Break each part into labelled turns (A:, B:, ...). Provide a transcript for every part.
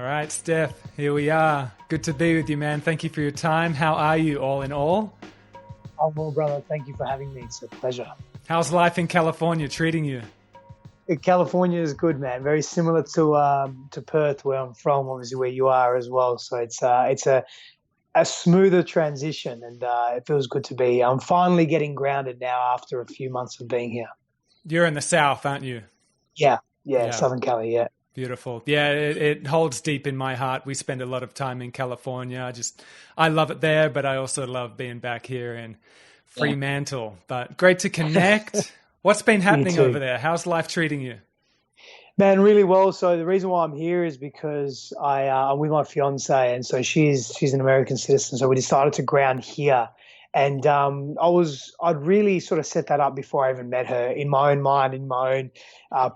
A: right, Steph, here we are. Good to be with you, man. Thank you for your time. How are you, all in all?
B: Oh, well, brother, thank you for having me. It's a pleasure.
A: How's life in California treating you?
B: California is good, man. Very similar to Perth, where I'm from, obviously where you are as well. So it's a smoother transition, and it feels good to be. I'm finally getting grounded now after a few months of being here.
A: You're in the South, aren't you?
B: Yeah,
A: Yeah.
B: Southern Cali, yeah.
A: Beautiful. Yeah, it holds deep in my heart. We spend a lot of time in California. I love it there, but I also love being back here in Fremantle. But great to connect. What's been happening over there? How's life treating you?
B: Man, really well. So the reason why I'm here is because I'm with my fiance, and so she's an American citizen. So we decided to ground here, and I'd really sort of set that up before I even met her in my own mind, in my own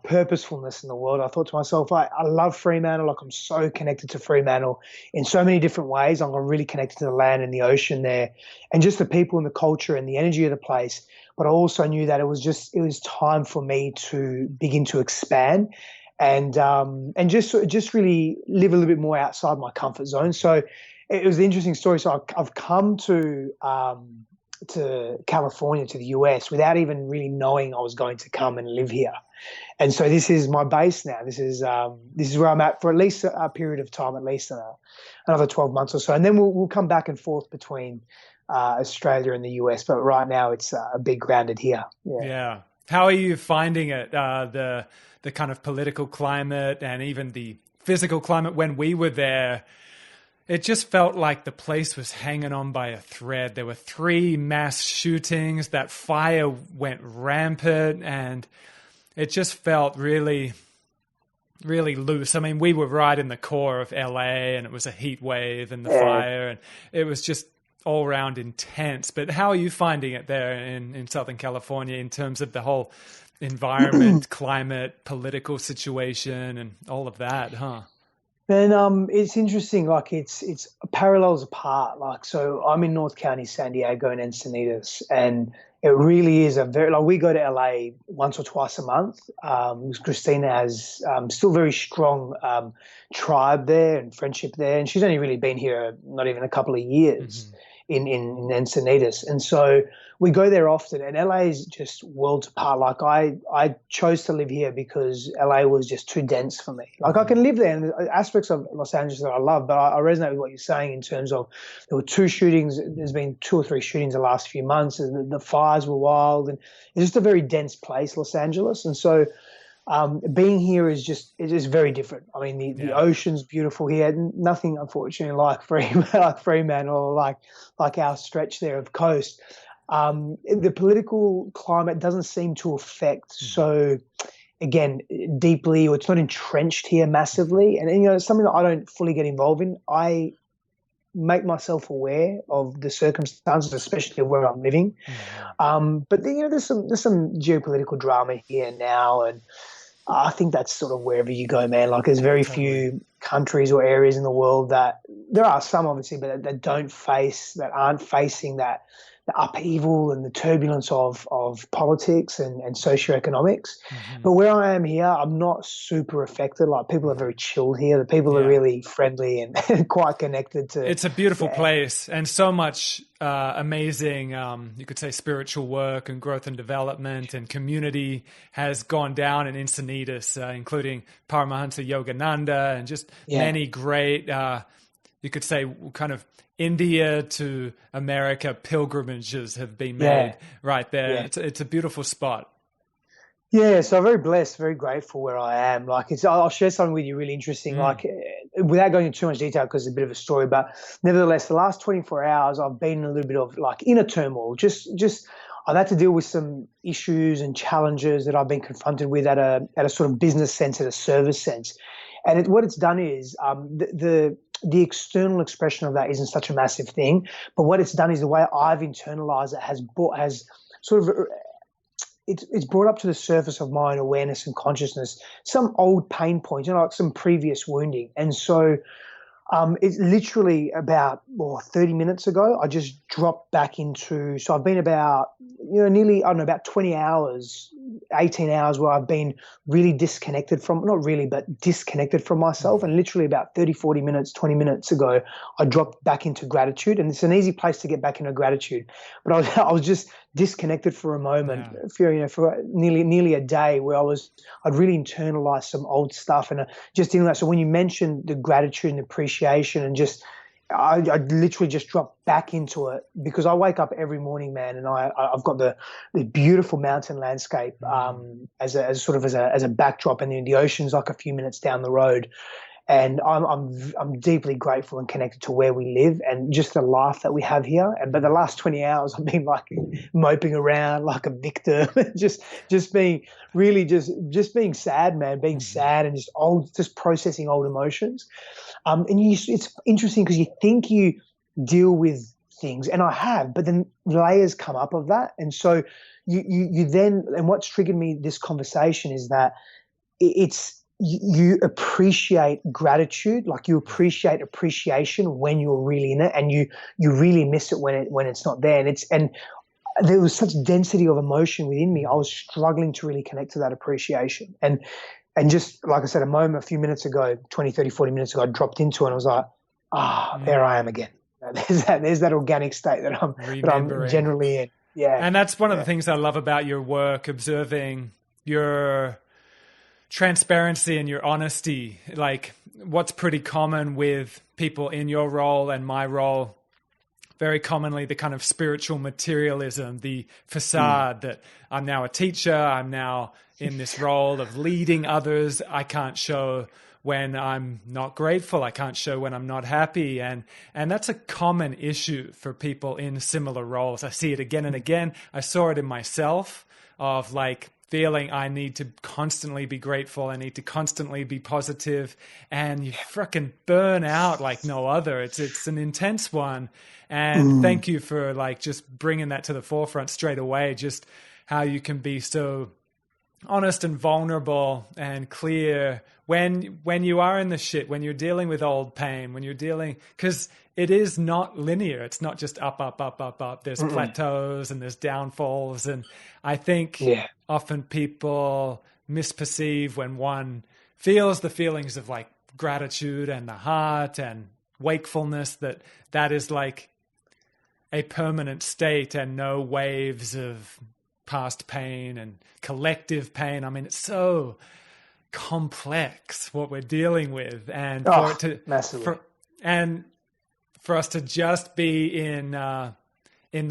B: purposefulness in the world. I thought to myself, I love Fremantle. Like, I'm so connected to Fremantle in so many different ways. I'm really connected to the land and the ocean there, and just the people and the culture and the energy of the place. But I also knew that it was time for me to begin to expand and just really live a little bit more outside my comfort zone. So it was an interesting story. So I've come to California, to the US, without even really knowing I was going to come and live here. And so this is my base now. This is where I'm at for at least a period of time, at least another 12 months or so. And then we'll come back and forth between Australia and the US. But right now it's a big grounded here.
A: Yeah. How are you finding it? The kind of political climate and even the physical climate. When we were there, it just felt like the place was hanging on by a thread. There were 3 mass shootings. That fire went rampant, and it just felt really, really loose. I mean, we were right in the core of LA, and it was a heat wave and the fire, and it was just all around intense. But how are you finding it there in Southern California in terms of the whole environment, climate, political situation, and all of that, huh?
B: And it's interesting. Like, it's parallels apart. Like, so I'm in North County, San Diego, and Encinitas, and it really is we go to LA once or twice a month. Christina has still very strong tribe there and friendship there, and she's only really been here not even a couple of years. Mm-hmm. In Encinitas. And so we go there often, and LA is just worlds apart. Like, I chose to live here because LA was just too dense for me. Like, I can live there, and there's aspects of Los Angeles that I love, but I resonate with what you're saying in terms of there were 2 shootings. There's been 2 or 3 shootings the last few months, and the fires were wild, and it's just a very dense place, Los Angeles. And so being here is just very different. I mean, the ocean's beautiful here. Nothing, unfortunately, like Fremantle or like our stretch there of coast. The political climate doesn't seem to affect so, again, deeply, or it's not entrenched here massively. And it's something that I don't fully get involved in. I make myself aware of the circumstances, especially of where I'm living. But then, there's some geopolitical drama here now, and I think that's sort of wherever you go, man. Like, there's very few countries or areas in the world that, there are some obviously, but that aren't facing that the upheaval and the turbulence of politics and socioeconomics. Mm-hmm. But where I am here, I'm not super affected. Like, people are very chilled here. The people are really friendly and quite connected to.
A: It's a beautiful place, and so much amazing, you could say, spiritual work and growth and development and community has gone down in Encinitas, including Paramahansa Yogananda and just many great, you could say, kind of India to America pilgrimages have been made right there. Yeah. It's a beautiful spot.
B: Yeah, so I'm very blessed, very grateful where I am. Like, I'll share something with you really interesting, like, without going into too much detail because it's a bit of a story, but nevertheless, the last 24 hours I've been in a little bit of like inner turmoil. Just I've had to deal with some issues and challenges that I've been confronted with at a sort of business sense, at a service sense. And what it's done is the external expression of that isn't such a massive thing, but what it's done is the way I've internalized it has sort of it's brought up to the surface of my own awareness and consciousness some old pain points, like some previous wounding. And so it's literally about 30 minutes ago, I just dropped back into, so I've been about, about 20 hours 18 hours where I've been really disconnected from, not really, but disconnected from myself. And literally about 30, 40 minutes, 20 minutes ago, I dropped back into gratitude. And it's an easy place to get back into gratitude. But I was just disconnected for a moment, for nearly a day, where I'd really internalized some old stuff. And just in that, so when you mentioned the gratitude and appreciation and just, I literally just dropped back into it, because I wake up every morning, man, and I've got the beautiful mountain landscape as a backdrop, and then the ocean's like a few minutes down the road. And I'm deeply grateful and connected to where we live and just the life that we have here. But the last 20 hours, I've been like moping around like a victim, just being really just being sad, man, being sad and just processing old emotions. And it's interesting because you think you deal with things, and I have, but then layers come up of that, and so you then, and what's triggered me this conversation is that you appreciate gratitude, like you appreciate appreciation when you're really in it, and you really miss it when it's not there. And there was such density of emotion within me. I was struggling to really connect to that appreciation. And just like I said, a few minutes ago, 20, 30, 40 minutes ago, I dropped into it and I was like, there I am again. There's that organic state that I'm generally in. Yeah.
A: And that's one of the things I love about your work, observing your transparency and your honesty. Like, what's pretty common with people in your role and my role, very commonly the kind of spiritual materialism, the facade that I'm now a teacher, I'm now in this role of leading others. I can't show when I'm not grateful. I can't show when I'm not happy. And that's a common issue for people in similar roles. I see it again and again. I saw it in myself, of like feeling I need to constantly be grateful. I need to constantly be positive, and you freaking burn out like no other. It's an intense one. And thank you for like just bringing that to the forefront straight away, just how you can be so honest and vulnerable and clear when you are in the shit, when you're dealing with old pain, when you're dealing, because it is not linear. It's not just up, up, up, up, up. There's plateaus and there's downfalls. And I think often people misperceive when one feels the feelings of like gratitude and the heart and wakefulness, that is like a permanent state and no waves of past pain and collective pain. I mean, it's so complex what we're dealing with, and for us to just be in the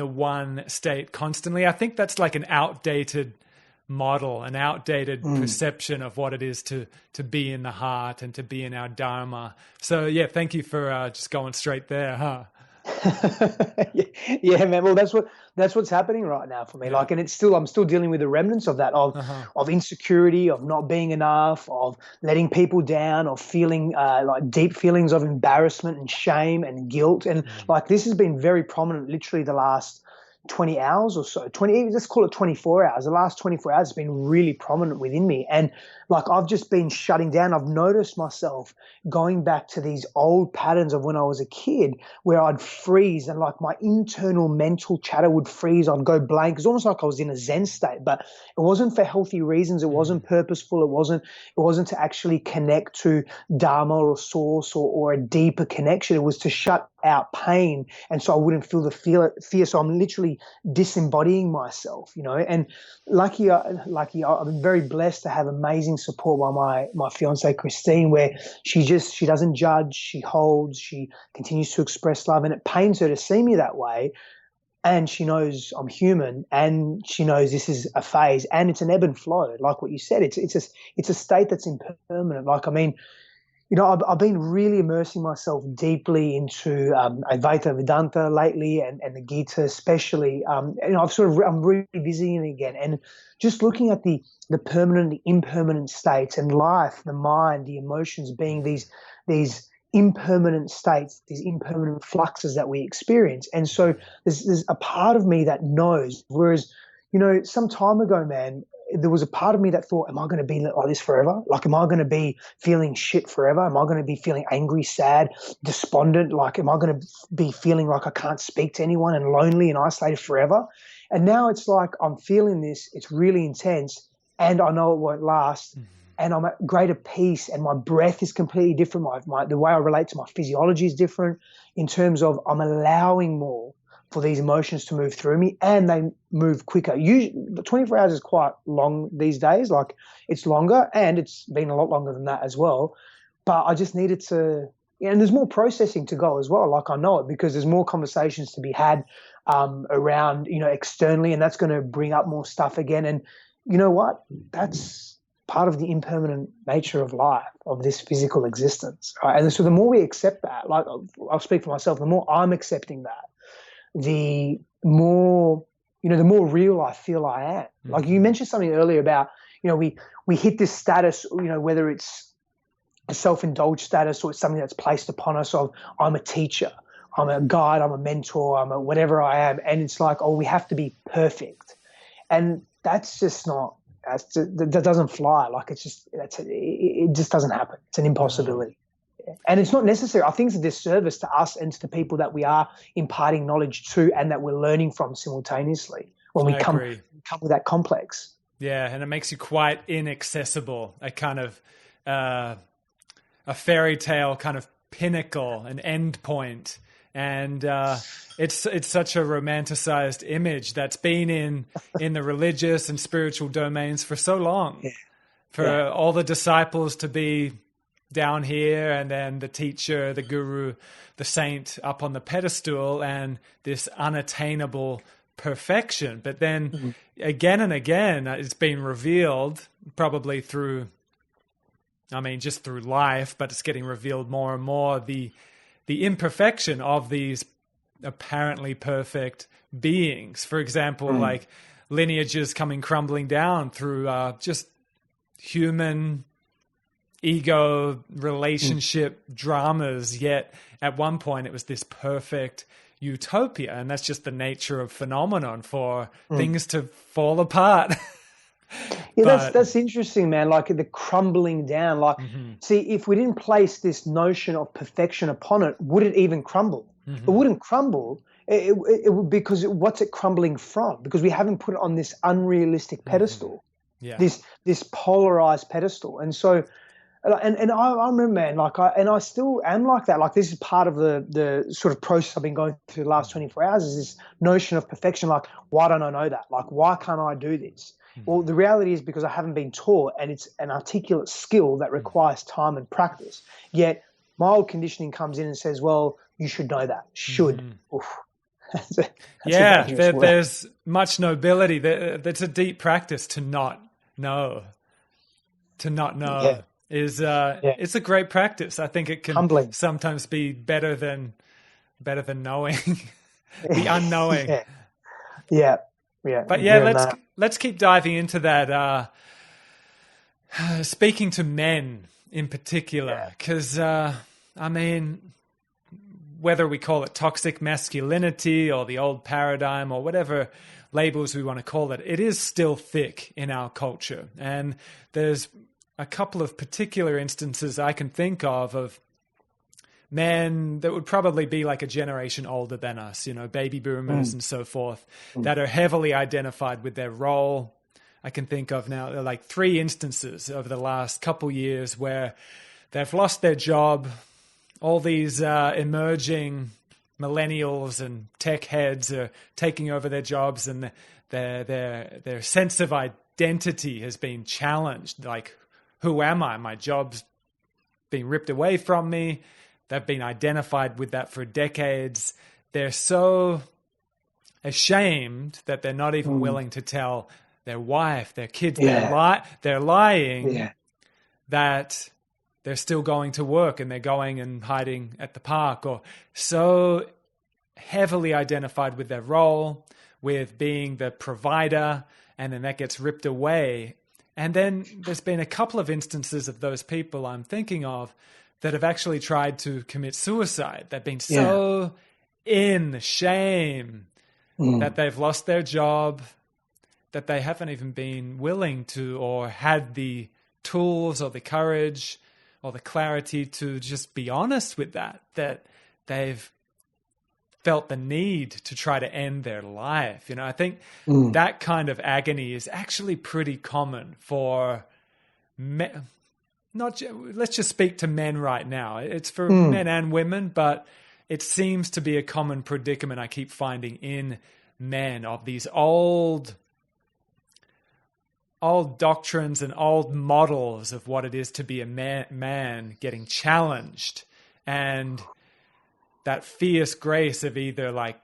A: one state constantly, I think that's like an outdated model, an outdated perception of what it is to be in the heart and to be in our dharma. So yeah, thank you for just going straight there, huh?
B: Yeah, man. Well, that's what's happening right now for me. Like, and I'm still dealing with the remnants of that, of insecurity, of not being enough, of letting people down, of feeling like deep feelings of embarrassment and shame and guilt. And like, this has been very prominent literally the last 20 hours or so, let's call it 24 hours. The last 24 hours has been really prominent within me. And like, I've just been shutting down. I've noticed myself going back to these old patterns of when I was a kid, where I'd freeze and like my internal mental chatter would freeze. I'd go blank. It's almost like I was in a Zen state, but it wasn't for healthy reasons. It wasn't purposeful. It wasn't to actually connect to Dharma or source or a deeper connection. It was to shut out pain, and so I wouldn't feel the fear. So I'm literally disembodying myself, and lucky I'm very blessed to have amazing support by my fiance Christine, where she doesn't judge, she holds, she continues to express love, and it pains her to see me that way. And she knows I'm human, and she knows this is a phase, and it's an ebb and flow. Like what you said, it's a state that's impermanent. Like, I mean, I've been really immersing myself deeply into Advaita Vedanta lately, and the Gita especially. I'm revisiting it again, and just looking at the permanent, the impermanent states, and life, the mind, the emotions being these impermanent states, these impermanent fluxes that we experience. And so there's a part of me that knows, whereas, some time ago, man, there was a part of me that thought, am I going to be like this forever? Like, am I going to be feeling shit forever? Am I going to be feeling angry, sad, despondent? Like, am I going to be feeling like I can't speak to anyone and lonely and isolated forever? And now it's like I'm feeling this. It's really intense. and I know it won't last. And I'm at greater peace, and my breath is completely different. The way I relate to my physiology is different in terms of I'm allowing more for these emotions to move through me, and they move quicker. Usually, 24 hours is quite long these days. Like, it's longer, and it's been a lot longer than that as well. But I just needed to, and there's more processing to go as well. Like, I know it because there's more conversations to be had around, externally, and that's going to bring up more stuff again. And you know what? That's part of the impermanent nature of life, of this physical existence. Right? And so the more we accept that, like, I'll speak for myself, the more I'm accepting that, the more, the more real I feel I am. Like, you mentioned something earlier about, we hit this status, whether it's a self-indulged status or it's something that's placed upon us of, I'm a teacher, I'm a guide, I'm a mentor, I'm a whatever I am. And it's like, oh, we have to be perfect. And that's just not, that doesn't fly. Like, it's just, it just doesn't happen. It's an impossibility. And it's not necessary. I think it's a disservice to us and to the people that we are imparting knowledge to and that we're learning from simultaneously when we come with that complex.
A: Yeah, and it makes you quite inaccessible, a kind of a fairy tale kind of pinnacle, an end point. And it's such a romanticized image that's been in the religious and spiritual domains for so long. Yeah. For all the disciples to be down here, and then the teacher, the guru, the saint up on the pedestal, and this unattainable perfection. But then again and again, it's been revealed, probably through, just through life, but it's getting revealed more and more, the imperfection of these apparently perfect beings. For example, like lineages coming crumbling down through just human ego relationship dramas, yet at one point it was this perfect utopia, and that's just the nature of phenomenon for things to fall apart.
B: Yeah, that's interesting, man. Like, the crumbling down. Like, see, if we didn't place this notion of perfection upon it, would it even crumble? It wouldn't crumble. It would, because what's it crumbling from? Because we haven't put it on this unrealistic pedestal, this polarized pedestal. And so, and I remember, man, like, I still am like that. Like, this is part of the sort of process I've been going through the last 24 hours, is this notion of perfection. Like, why don't I know that? Like, why can't I do this? Well, the reality is because I haven't been taught, and it's an articulate skill that requires time and practice. Yet my old conditioning comes in and says, well, you should know that. Should.
A: There's much nobility. That's a deep practice to not know. To not know is it's a great practice. I think it can
B: humbling.
A: Sometimes be better than knowing, the unknowing.
B: Yeah.
A: But let's keep diving into that. Speaking to men in particular, because whether we call it toxic masculinity or the old paradigm or whatever labels we want to call it, it is still thick in our culture. And there's a couple of particular instances I can think of men that would probably be like a generation older than us, baby boomers and so forth, that are heavily identified with their role. I can think of now like 3 instances over the last couple years where they've lost their job. All these emerging millennials and tech heads are taking over their jobs, and their sense of identity has been challenged. Like, who am I? My job's being ripped away from me. They've been identified with that for decades. They're so ashamed that they're not even willing to tell their wife, their kids, they're lying that they're still going to work and they're going and hiding at the park, or so heavily identified with their role, with being the provider, and then that gets ripped away. And then there's been a couple of instances of those people I'm thinking of that have actually tried to commit suicide. They've been so in shame that they've lost their job, that they haven't even been willing to, or had the tools or the courage or the clarity to just be honest with that they've felt the need to try to end their life. I think
B: Mm.
A: that kind of agony is actually pretty common for men. Let's just speak to men right now. It's for men and women, but it seems to be a common predicament I keep finding in men, of these old doctrines and old models of what it is to be a man getting challenged, and that fierce grace of either like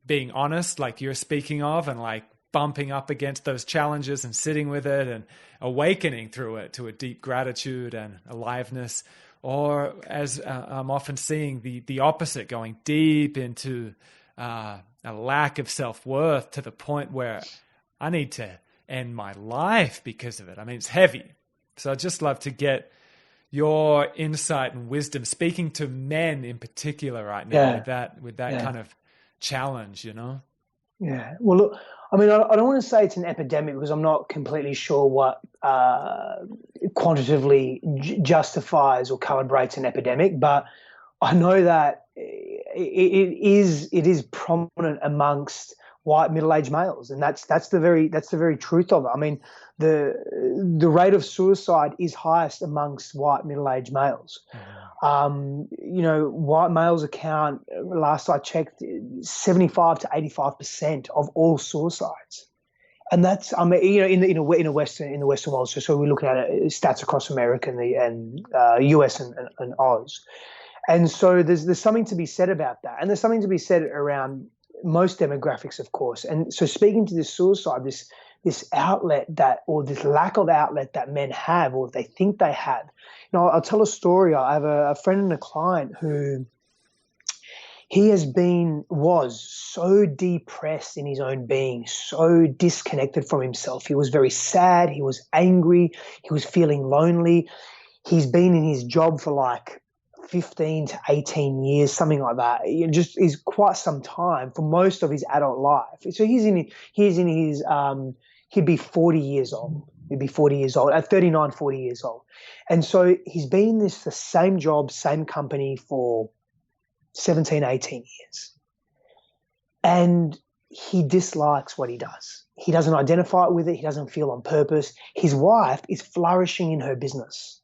A: being honest, like you're speaking of, and like bumping up against those challenges and sitting with it and awakening through it to a deep gratitude and aliveness, or as I'm often seeing the opposite, going deep into a lack of self-worth to the point where I need to end my life because of it. I mean, it's heavy. So I'd just love to get your insight and wisdom, speaking to men in particular right now, with that kind of challenge,
B: Yeah. Well, look, I mean, I don't want to say it's an epidemic because I'm not completely sure what quantitatively justifies or calibrates an epidemic, but I know that it is prominent amongst white middle-aged males, and that's the very truth of it. I mean, the rate of suicide is highest amongst white middle-aged males. White males account, last I checked, 75 to 85% of all suicides, and that's, I mean, in the Western world. So we're looking at stats across America and US and Oz, and so there's something to be said about that, and there's something to be said around most demographics, of course. And so speaking to this suicide, this outlet or this lack of outlet that men have, or they think they have. I'll tell a story. I have a friend and a client who was so depressed in his own being, so disconnected from himself. He was very sad. He was angry. He was feeling lonely. He's been in his job for like 15 to 18 years, something like that. It just is quite some time for most of his adult life. So he'd be 40 years old. He'd be 40 years old, at 39, 40 years old. And so he's been in the same job, same company for 17, 18 years. And he dislikes what he does. He doesn't identify with it. He doesn't feel on purpose. His wife is flourishing in her business.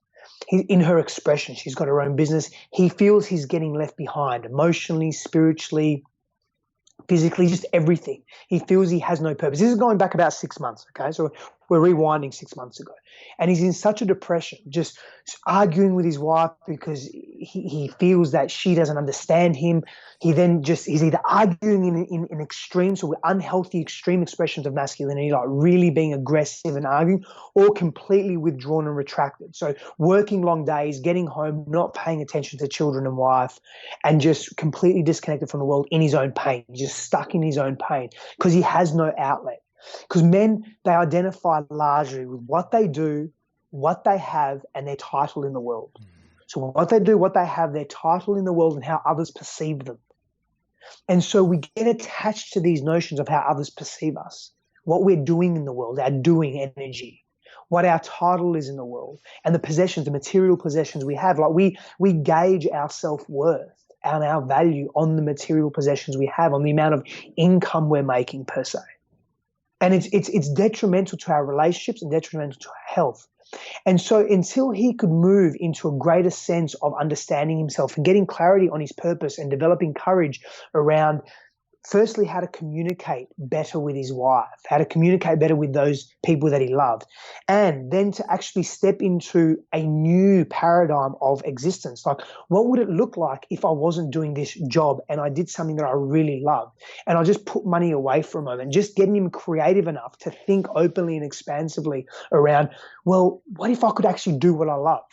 B: In her expression. She's got her own business. He feels he's getting left behind emotionally, spiritually, physically, just everything. He feels he has no purpose. This is going back about 6 months, okay? So we're rewinding 6 months ago. And he's in such a depression, just arguing with his wife because he feels that she doesn't understand him. He's either arguing in extremes, so unhealthy extreme expressions of masculinity, like really being aggressive and arguing, or completely withdrawn and retracted. So working long days, getting home, not paying attention to children and wife, and just completely disconnected from the world in his own pain, just stuck in his own pain because he has no outlet. Because men, they identify largely with what they do, what they have, and their title in the world. So what they do, what they have, their title in the world, and how others perceive them. And so we get attached to these notions of how others perceive us, what we're doing in the world, our doing energy, what our title is in the world, and the possessions, the material possessions we have. Like we gauge our self-worth and our value on the material possessions we have, on the amount of income we're making per se. And it's detrimental to our relationships and detrimental to our health. And so until he could move into a greater sense of understanding himself and getting clarity on his purpose and developing courage around, firstly, how to communicate better with his wife, how to communicate better with those people that he loved, and then to actually step into a new paradigm of existence. Like, what would it look like if I wasn't doing this job and I did something that I really loved, and I just put money away for a moment, just getting him creative enough to think openly and expansively around, well, what if I could actually do what I love?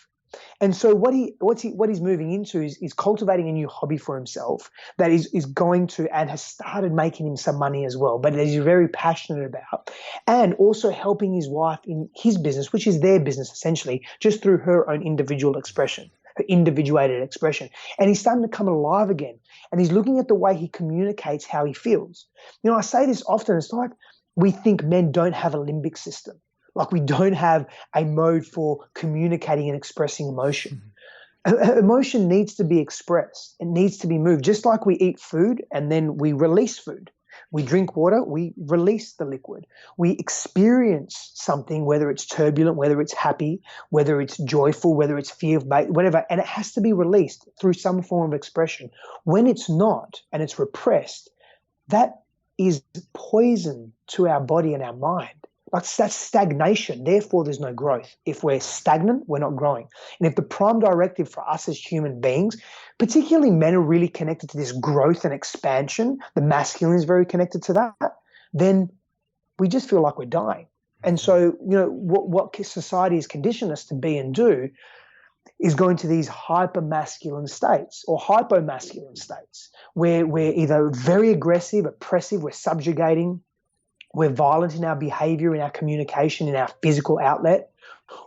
B: And so what he's moving into is cultivating a new hobby for himself that is going to, and has started making him some money as well, but that he's very passionate about, and also helping his wife in his business, which is their business essentially, just through her own individual expression, her individuated expression. And he's starting to come alive again, and he's looking at the way he communicates how he feels. I say this often, it's like we think men don't have a limbic system. Like we don't have a mode for communicating and expressing emotion. Emotion needs to be expressed. It needs to be moved. Just like we eat food and then we release food. We drink water, we release the liquid. We experience something, whether it's turbulent, whether it's happy, whether it's joyful, whether it's fear, whatever, and it has to be released through some form of expression. When it's not and it's repressed, that is poison to our body and our mind. That's stagnation. Therefore, there's no growth. If we're stagnant, we're not growing. And if the prime directive for us as human beings, particularly men, are really connected to this growth and expansion, the masculine is very connected to that, then we just feel like we're dying. And so, what society has conditioned us to be and do is go into these hyper-masculine states or hypo-masculine states where we're either very aggressive, oppressive, we're subjugating, we're violent in our behavior, in our communication, in our physical outlet,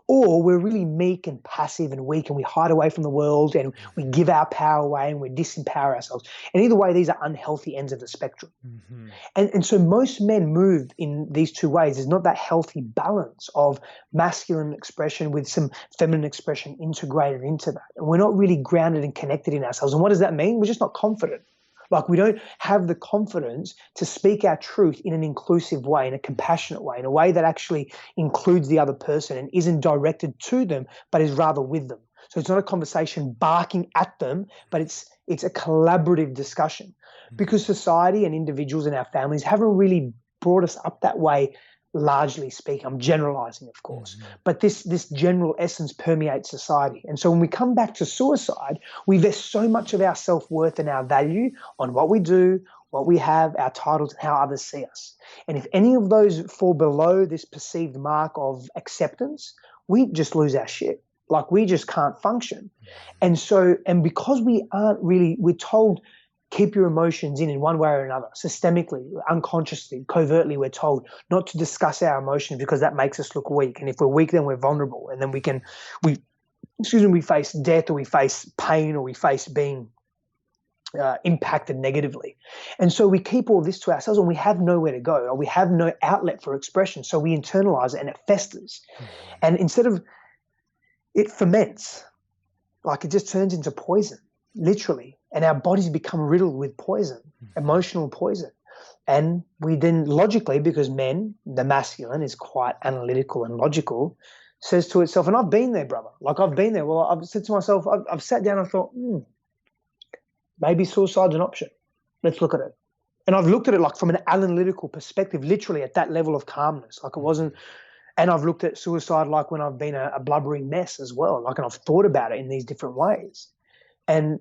B: or we're really meek and passive and weak and we hide away from the world and we give our power away and we disempower ourselves. And either way, these are unhealthy ends of the spectrum. Mm-hmm. And so most men move in these two ways. There's not that healthy balance of masculine expression with some feminine expression integrated into that. And we're not really grounded and connected in ourselves. And what does that mean? We're just not confident. Like we don't have the confidence to speak our truth in an inclusive way, in a compassionate way, in a way that actually includes the other person and isn't directed to them, but is rather with them. So it's not a conversation barking at them, but it's a collaborative discussion. Because society and individuals and our families haven't really brought us up that way, largely speaking. I'm generalizing, of course, but this general essence permeates society. And so when we come back to suicide, we vest so much of our self-worth and our value on what we do, what we have, our titles, and how others see us. And if any of those fall below this perceived mark of acceptance, we just lose our shit. Like we just can't function. And because we're told, keep your emotions in one way or another, systemically, unconsciously, covertly, we're told not to discuss our emotions because that makes us look weak. And if we're weak, then we're vulnerable. And then we face death, or we face pain, or we face being impacted negatively. And so we keep all this to ourselves and we have nowhere to go, or we have no outlet for expression. So we internalize it and it festers. And instead of it ferments, like it just turns into poison, literally. And our bodies become riddled with poison, emotional poison. And we then logically, because men, the masculine is quite analytical and logical, says to itself, and I've been there, brother. Like I've been there. Well, I've said to myself, I've sat down and thought, maybe suicide's an option. Let's look at it. And I've looked at it like from an analytical perspective, literally at that level of calmness. Like it wasn't, and I've looked at suicide like when I've been a blubbering mess as well. Like, and I've thought about it in these different ways. And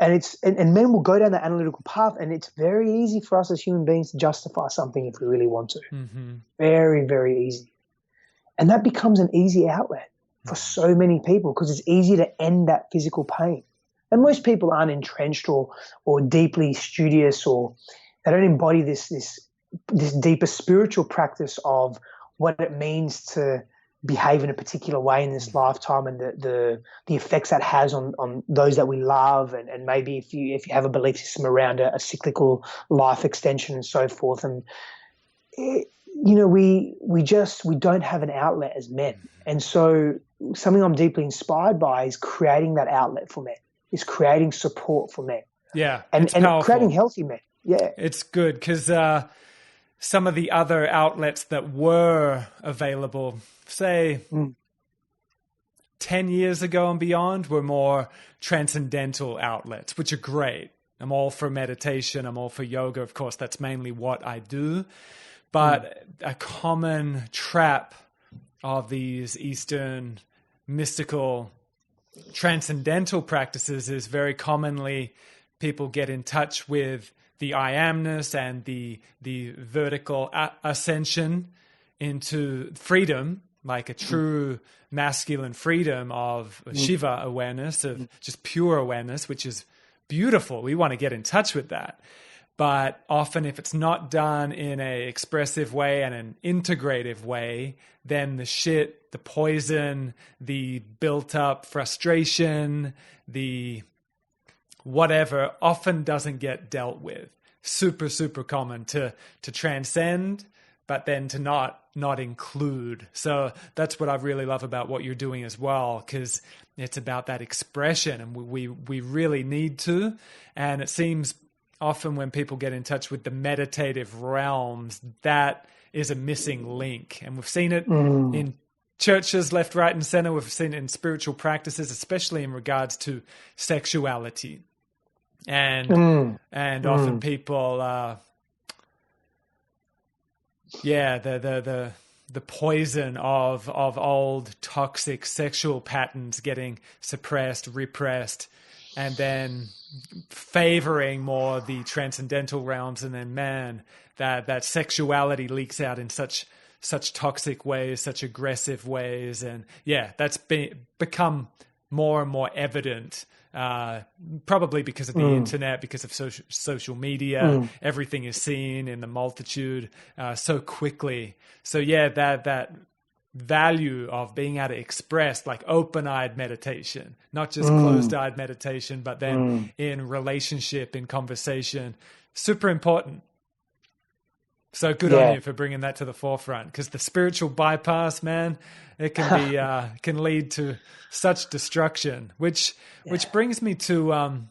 B: men will go down the analytical path, and it's very easy for us as human beings to justify something if we really want to. Very, very easy. And that becomes an easy outlet for so many people because it's easy to end that physical pain. And most people aren't entrenched or deeply studious, or they don't embody this deeper spiritual practice of what it means to behave in a particular way in this lifetime, and the effects that has on those that we love, and maybe if you have a belief system around a cyclical life extension and so forth. And we don't have an outlet as men. And so something I'm deeply inspired by is creating that outlet for men, is creating support for men.
A: Yeah,
B: and creating healthy men. Yeah,
A: it's good because some of the other outlets that were available, say 10 years ago and beyond, were more transcendental outlets, which are great. I'm all for meditation. I'm all for yoga. Of course, that's mainly what I do. But a common trap of these Eastern mystical transcendental practices is very commonly people get in touch with the I amness and the vertical ascension into freedom, like a true masculine freedom of Shiva awareness, of just pure awareness, which is beautiful. We want to get in touch with that. But often if it's not done in an expressive way and an integrative way, then the shit, the poison, the built up frustration, the whatever often doesn't get dealt with. Super, super common to transcend, but then to not not include. So that's what I really love about what you're doing as well, because it's about that expression, and we really need to. And it seems often when people get in touch with the meditative realms, that is a missing link. And we've seen it in churches left, right, and center. We've seen it in spiritual practices, especially in regards to sexuality. And often people, the poison of old toxic sexual patterns getting suppressed, repressed, and then favoring more the transcendental realms, and then that sexuality leaks out in such toxic ways, such aggressive ways, and that's become more and more evident. Probably because of the internet, because of social media, everything is seen in the multitude so quickly. So that value of being able to express, like open-eyed meditation, not just closed-eyed meditation, but then in relationship, in conversation, super important. So good on you for bringing that to the forefront, because the spiritual bypass, man, it can be can lead to such destruction. Which brings me to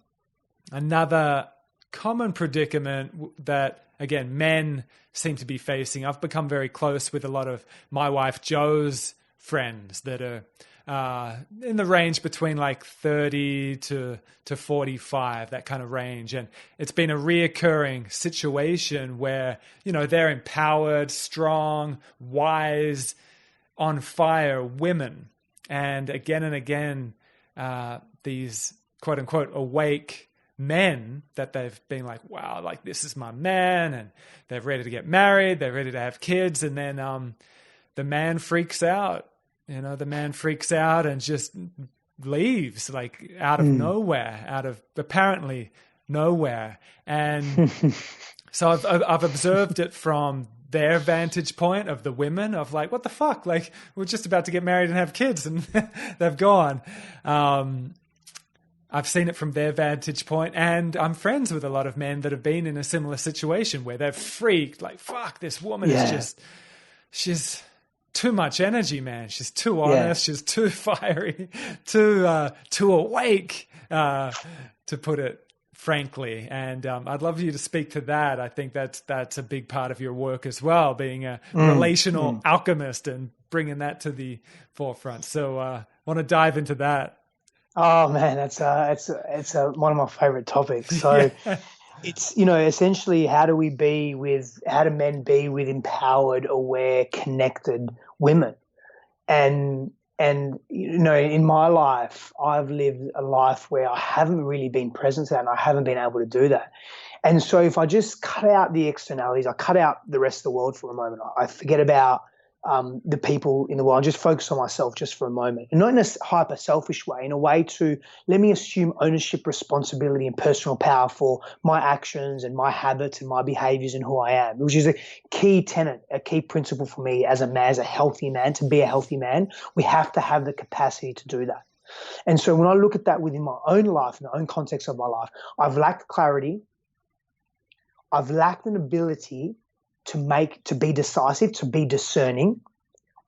A: another common predicament that, again, men seem to be facing. I've become very close with a lot of my wife Joe's friends that are in the range between like 30 to 45, that kind of range. And it's been a reoccurring situation where, they're empowered, strong, wise, on fire women. And again, these quote unquote awake men that they've been like, wow, like this is my man. And they're ready to get married. They're ready to have kids. And then the man freaks out. The man freaks out and just leaves, like out of nowhere, out of apparently nowhere. And so I've observed it from their vantage point of the women, of like, what the fuck? Like, we're just about to get married and have kids, and they've gone. I've seen it from their vantage point, and I'm friends with a lot of men that have been in a similar situation where they've freaked, like, fuck, this woman is she's too much energy, man. She's too honest. She's too fiery, too awake, to put it frankly. And I'd love you to speak to that. I think that's a big part of your work as well, being a relational alchemist and bringing that to the forefront. So I want to dive into that.
B: Oh man, it's one of my favorite topics. So it's, essentially how do men be with empowered, aware, connected women? And in my life, I've lived a life where I haven't really been present to that, and I haven't been able to do that. And so if I just cut out the externalities, I cut out the rest of the world for a moment, I forget about the people in the world, and just focus on myself just for a moment, and not in a hyper selfish way, in a way to let me assume ownership, responsibility, and personal power for my actions and my habits and my behaviors and who I am, which is a key tenet, a key principle for me as a man, as a healthy man. To be a healthy man, we have to have the capacity to do that. And so when I look at that within my own life, in the own context of my life, I've lacked clarity. I've lacked an ability to be decisive, to be discerning.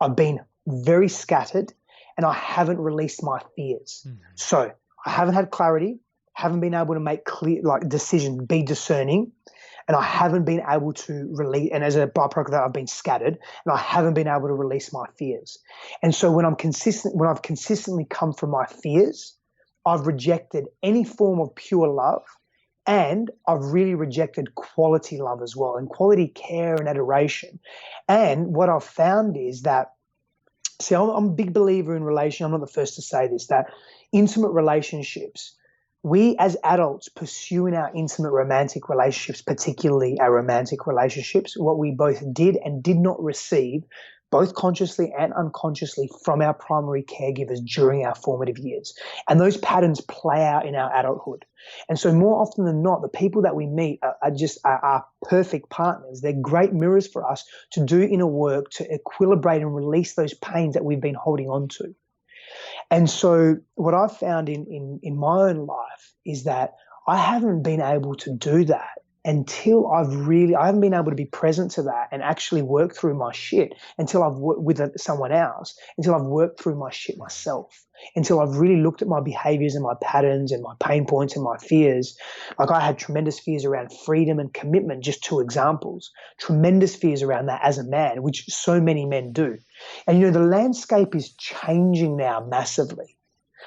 B: I've been very scattered, and I haven't released my fears. So I haven't had clarity, haven't been able to make clear, like, decisions, be discerning, and I haven't been able to release. And as a byproduct of that, I've been scattered, and I haven't been able to release my fears. And so when I've consistently come from my fears, I've rejected any form of pure love. And I've really rejected quality love as well, and quality care and adoration. And what I've found is that, I'm a big believer in relation. I'm not the first to say this, that intimate relationships, we as adults pursue in our intimate romantic relationships, particularly our romantic relationships, what we both did and did not receive, both consciously and unconsciously, from our primary caregivers during our formative years. And those patterns play out in our adulthood. And so more often than not, the people that we meet are perfect partners. They're great mirrors for us to do inner work to equilibrate and release those pains that we've been holding on to. And so what I've found in my own life is that I haven't been able to do that. until I haven't been able to be present to that and actually work through my shit until I've worked with someone else, until I've worked through my shit myself, until I've really looked at my behaviors and my patterns and my pain points and my fears. Like I had tremendous fears around freedom and commitment, just two examples, tremendous fears around that as a man, which so many men do. And, the landscape is changing now massively.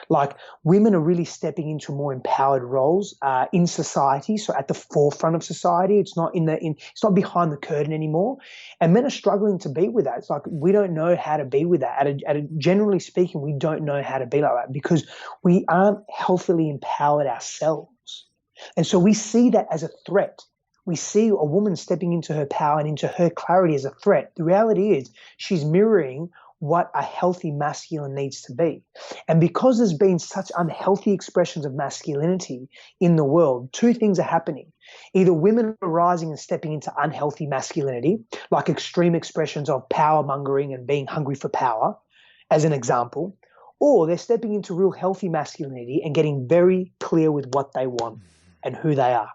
B: Like women are really stepping into more empowered roles in society, so at the forefront of society. It's not it's not behind the curtain anymore, and men are struggling to be with that. It's like we don't know how to be with that. Generally speaking, we don't know how to be like that because we aren't healthily empowered ourselves, and so we see that as a threat. We see a woman stepping into her power and into her clarity as a threat. The reality is she's mirroring what a healthy masculine needs to be. And because there's been such unhealthy expressions of masculinity in the world, two things are happening. Either women are rising and stepping into unhealthy masculinity, like extreme expressions of power mongering and being hungry for power, as an example, or they're stepping into real healthy masculinity and getting very clear with what they want and who they are.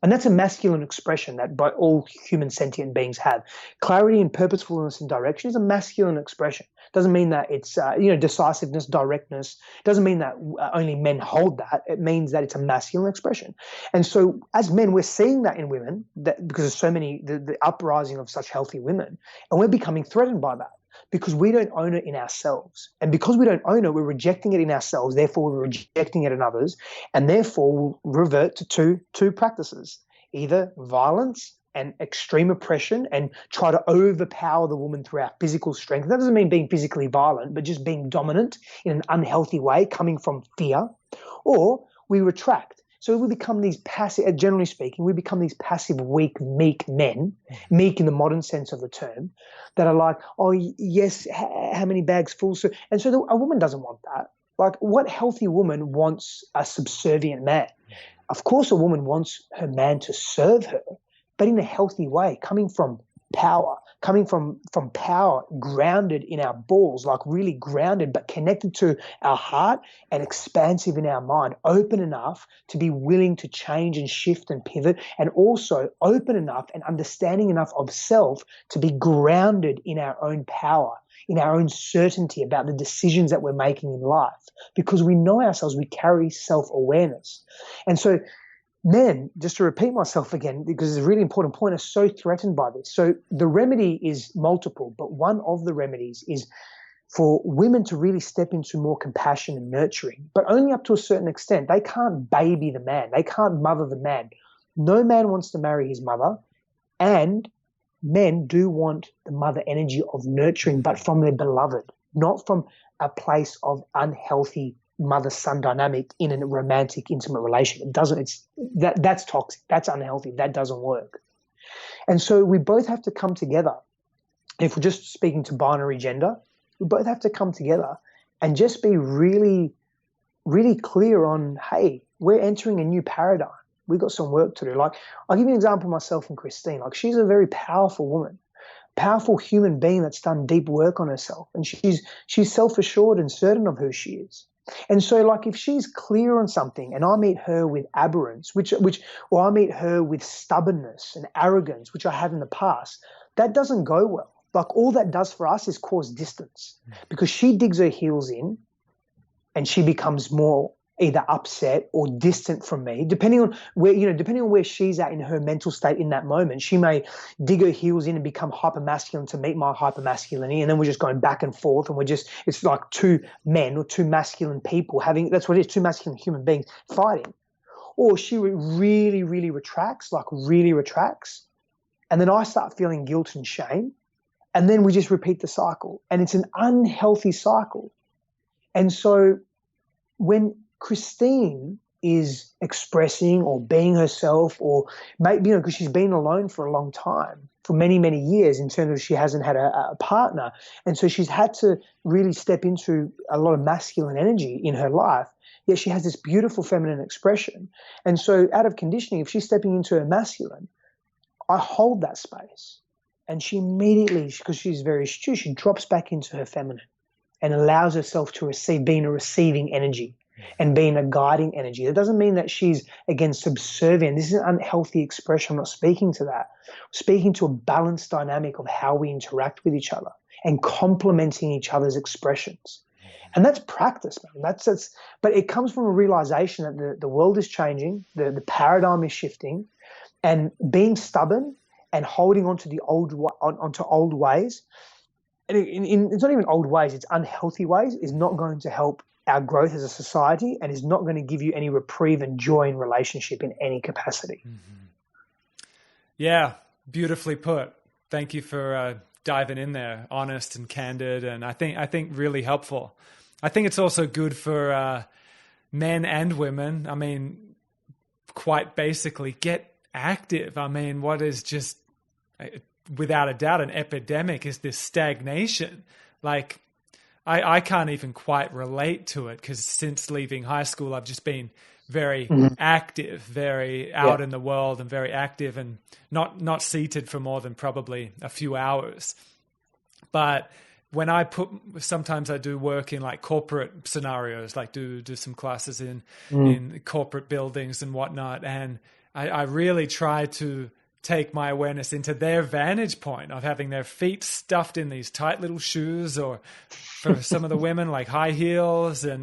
B: And that's a masculine expression that by all human sentient beings have. Clarity and purposefulness and direction is a masculine expression. Doesn't mean that it's decisiveness, directness. Doesn't mean that only men hold that. It means that it's a masculine expression. And so as men, we're seeing that in women because of so many, the uprising of such healthy women, and we're becoming threatened by that because we don't own it in ourselves. And because we don't own it, we're rejecting it in ourselves. Therefore, we're rejecting it in others. And therefore, we'll revert to two practices, either violence and extreme oppression and try to overpower the woman through our physical strength. That doesn't mean being physically violent, but just being dominant in an unhealthy way coming from fear. Or we retract. So we become these passive, generally speaking, we become these passive, weak, meek men, meek in the modern sense of the term, that are like, oh, yes, how many bags full? And so a woman doesn't want that. Like, what healthy woman wants a subservient man? Of course, a woman wants her man to serve her, but in a healthy way, coming from power, coming from power, grounded in our balls, like really grounded, but connected to our heart and expansive in our mind, open enough to be willing to change and shift and pivot, and also open enough and understanding enough of self to be grounded in our own power, in our own certainty about the decisions that we're making in life, because we know ourselves, we carry self-awareness. And so men, just to repeat myself again, because it's a really important point, are so threatened by this. So the remedy is multiple, but one of the remedies is for women to really step into more compassion and nurturing, but only up to a certain extent. They can't baby the man. They can't mother the man. No man wants to marry his mother, and men do want the mother energy of nurturing, but from their beloved, not from a place of unhealthy mother-son dynamic in a romantic, intimate relationship. It doesn't. That's toxic. That's unhealthy. That doesn't work. And so we both have to come together. If we're just speaking to binary gender, we both have to come together and just be really, really clear on, hey, we're entering a new paradigm. We've got some work to do. Like, I'll give you an example of myself and Christine. Like, she's a very powerful woman, powerful human being that's done deep work on herself, and she's self-assured and certain of who she is. And so, like, if she's clear on something and I meet her with aberrance, or I meet her with stubbornness and arrogance, which I have in the past, that doesn't go well. Like, all that does for us is cause distance, because she digs her heels in and she becomes more either upset or distant from me, depending on where she's at in her mental state in that moment. She may dig her heels in and become hypermasculine to meet my hypermasculinity, and then we're just going back and forth, and it's like two men or two masculine people that's what it is, two masculine human beings fighting. Or she really, really retracts, and then I start feeling guilt and shame, and then we just repeat the cycle, and it's an unhealthy cycle. And so when Christine is expressing or being herself, or maybe, because she's been alone for a long time, for many, many years, in terms of she hasn't had a partner. And so she's had to really step into a lot of masculine energy in her life, yet she has this beautiful feminine expression. And so out of conditioning, if she's stepping into her masculine, I hold that space. And she immediately, because she's very astute, she drops back into her feminine and allows herself to receive, being a receiving energy. and being a guiding energy. That doesn't mean that she's, again, subservient. This is an unhealthy expression. I'm not speaking to that. I'm speaking to a balanced dynamic of how we interact with each other and complementing each other's expressions. And that's practice, man. But it comes from a realization that the world is changing, the paradigm is shifting, and being stubborn and holding on to onto old ways, and it's not even old ways, it's unhealthy ways, is not going to help our growth as a society, and is not going to give you any reprieve and joy in relationship in any capacity.
A: Yeah, beautifully put. Thank you for diving in there, honest and candid, and I think really helpful. I think it's also good for men and women. I mean, quite basically, get active. I mean, what is just, without a doubt, an epidemic is this stagnation. Like, I can't even quite relate to it, because since leaving high school, I've just been very active, very out in the world, and very active, and not seated for more than probably a few hours. But when sometimes I do work in like corporate scenarios, like do some classes in corporate buildings and whatnot, and I really try to take my awareness into their vantage point of having their feet stuffed in these tight little shoes, or for some of the women, like high heels, and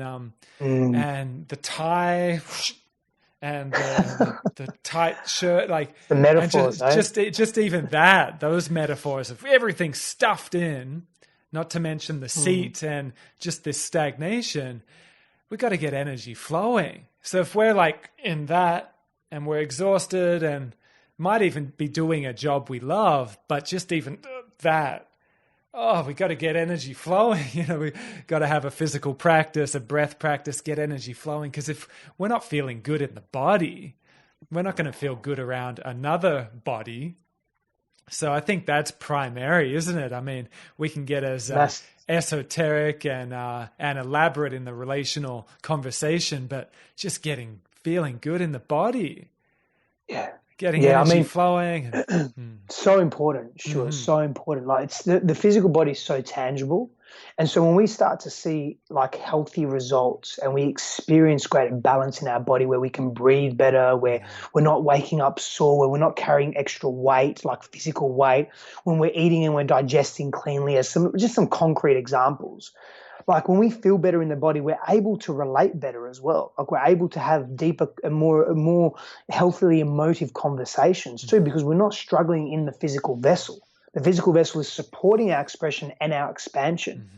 A: the tie and the tight shirt, like
B: the metaphors,
A: just even that, those metaphors of everything stuffed in, not to mention the seat and just this stagnation. We got to get energy flowing. So if we're like in that, and we're exhausted and might even be doing a job we love, but just even that, we got to get energy flowing. We got to have a physical practice, a breath practice, get energy flowing. Because if we're not feeling good in the body, we're not going to feel good around another body. So I think that's primary, isn't it? I mean, we can get as esoteric and elaborate in the relational conversation, but just feeling good in the body.
B: Yeah.
A: Getting energy flowing.
B: So important, sure. So important. Like, it's the physical body is so tangible. And so when we start to see like healthy results, and we experience greater balance in our body, where we can breathe better, where we're not waking up sore, where we're not carrying extra weight, like physical weight, when we're eating and we're digesting cleanly, as some concrete examples. Like, when we feel better in the body, we're able to relate better as well. Like, we're able to have deeper and more healthily emotive conversations too, because we're not struggling in the physical vessel. The physical vessel is supporting our expression and our expansion.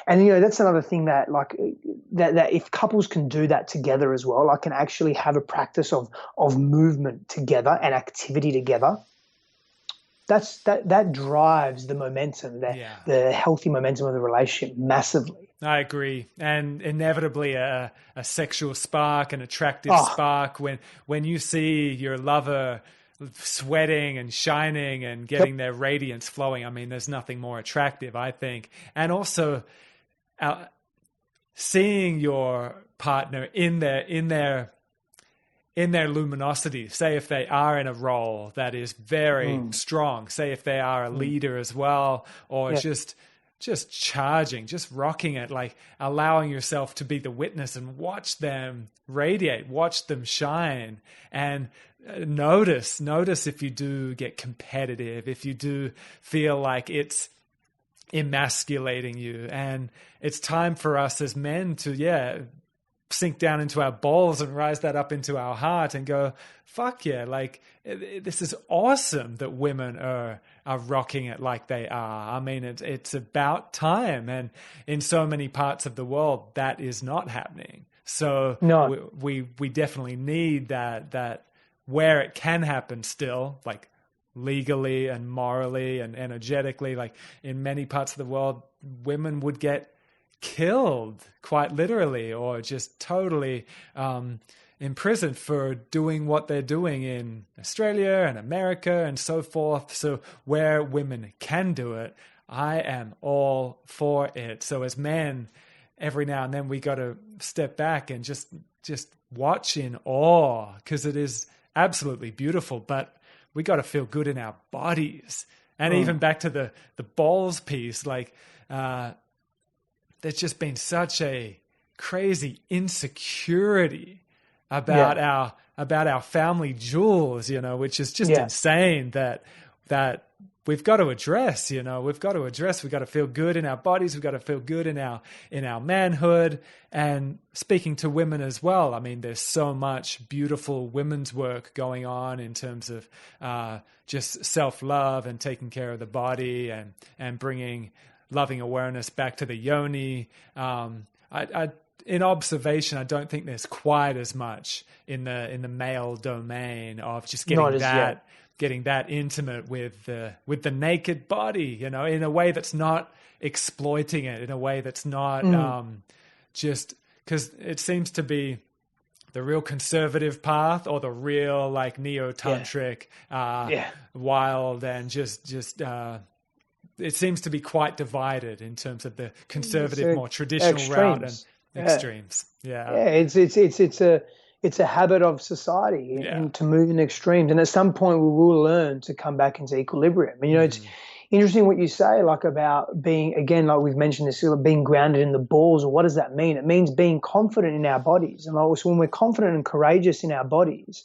B: And, that's another thing that, like, that if couples can do that together as well, like, can actually have a practice of movement together and activity together, that drives the momentum, the healthy momentum of the relationship massively.
A: I agree. And inevitably a sexual spark, an attractive spark, when you see your lover sweating and shining and getting their radiance flowing. I mean, there's nothing more attractive, I think. And also seeing your partner in their luminosity, say if they are in a role that is very strong, say if they are a leader as well, or just charging, just rocking it, like allowing yourself to be the witness and watch them radiate, watch them shine, and notice if you do get competitive, if you do feel like it's emasculating you. And it's time for us as men to, sink down into our balls and rise that up into our heart and go, fuck yeah, like this is awesome that women are rocking it like they are. I mean, it's about time. And in so many parts of the world, that is not happening. So we definitely need that where it can happen still, like legally and morally and energetically, like in many parts of the world, women would get killed quite literally, or just totally imprisoned for doing what they're doing in Australia and America and so forth. So where women can do it, I am all for it. So as men, every now and then we got to step back and just watch in awe, because it is absolutely beautiful, but we got to feel good in our bodies. And even back to the balls piece, like there's just been such a crazy insecurity about our family jewels, which is just insane that we've got to address, we've got to feel good in our bodies. We've got to feel good in our manhood. And speaking to women as well, I mean, there's so much beautiful women's work going on in terms of just self-love and taking care of the body and bringing loving awareness back to the yoni. In observation, I don't think there's quite as much in the male domain of just getting that intimate with the naked body, in a way that's not exploiting it, in a way that's not just because it seems to be the real conservative path or the real like neo-tantric wild and just it seems to be quite divided in terms of the conservative, more traditional route and extremes.
B: It's a habit of society to move in extremes, and at some point we will learn to come back into equilibrium. And it's interesting what you say, like about being, again, like we've mentioned this, being grounded in the balls. Or what does that mean? It means being confident in our bodies, and also when we're confident and courageous in our bodies,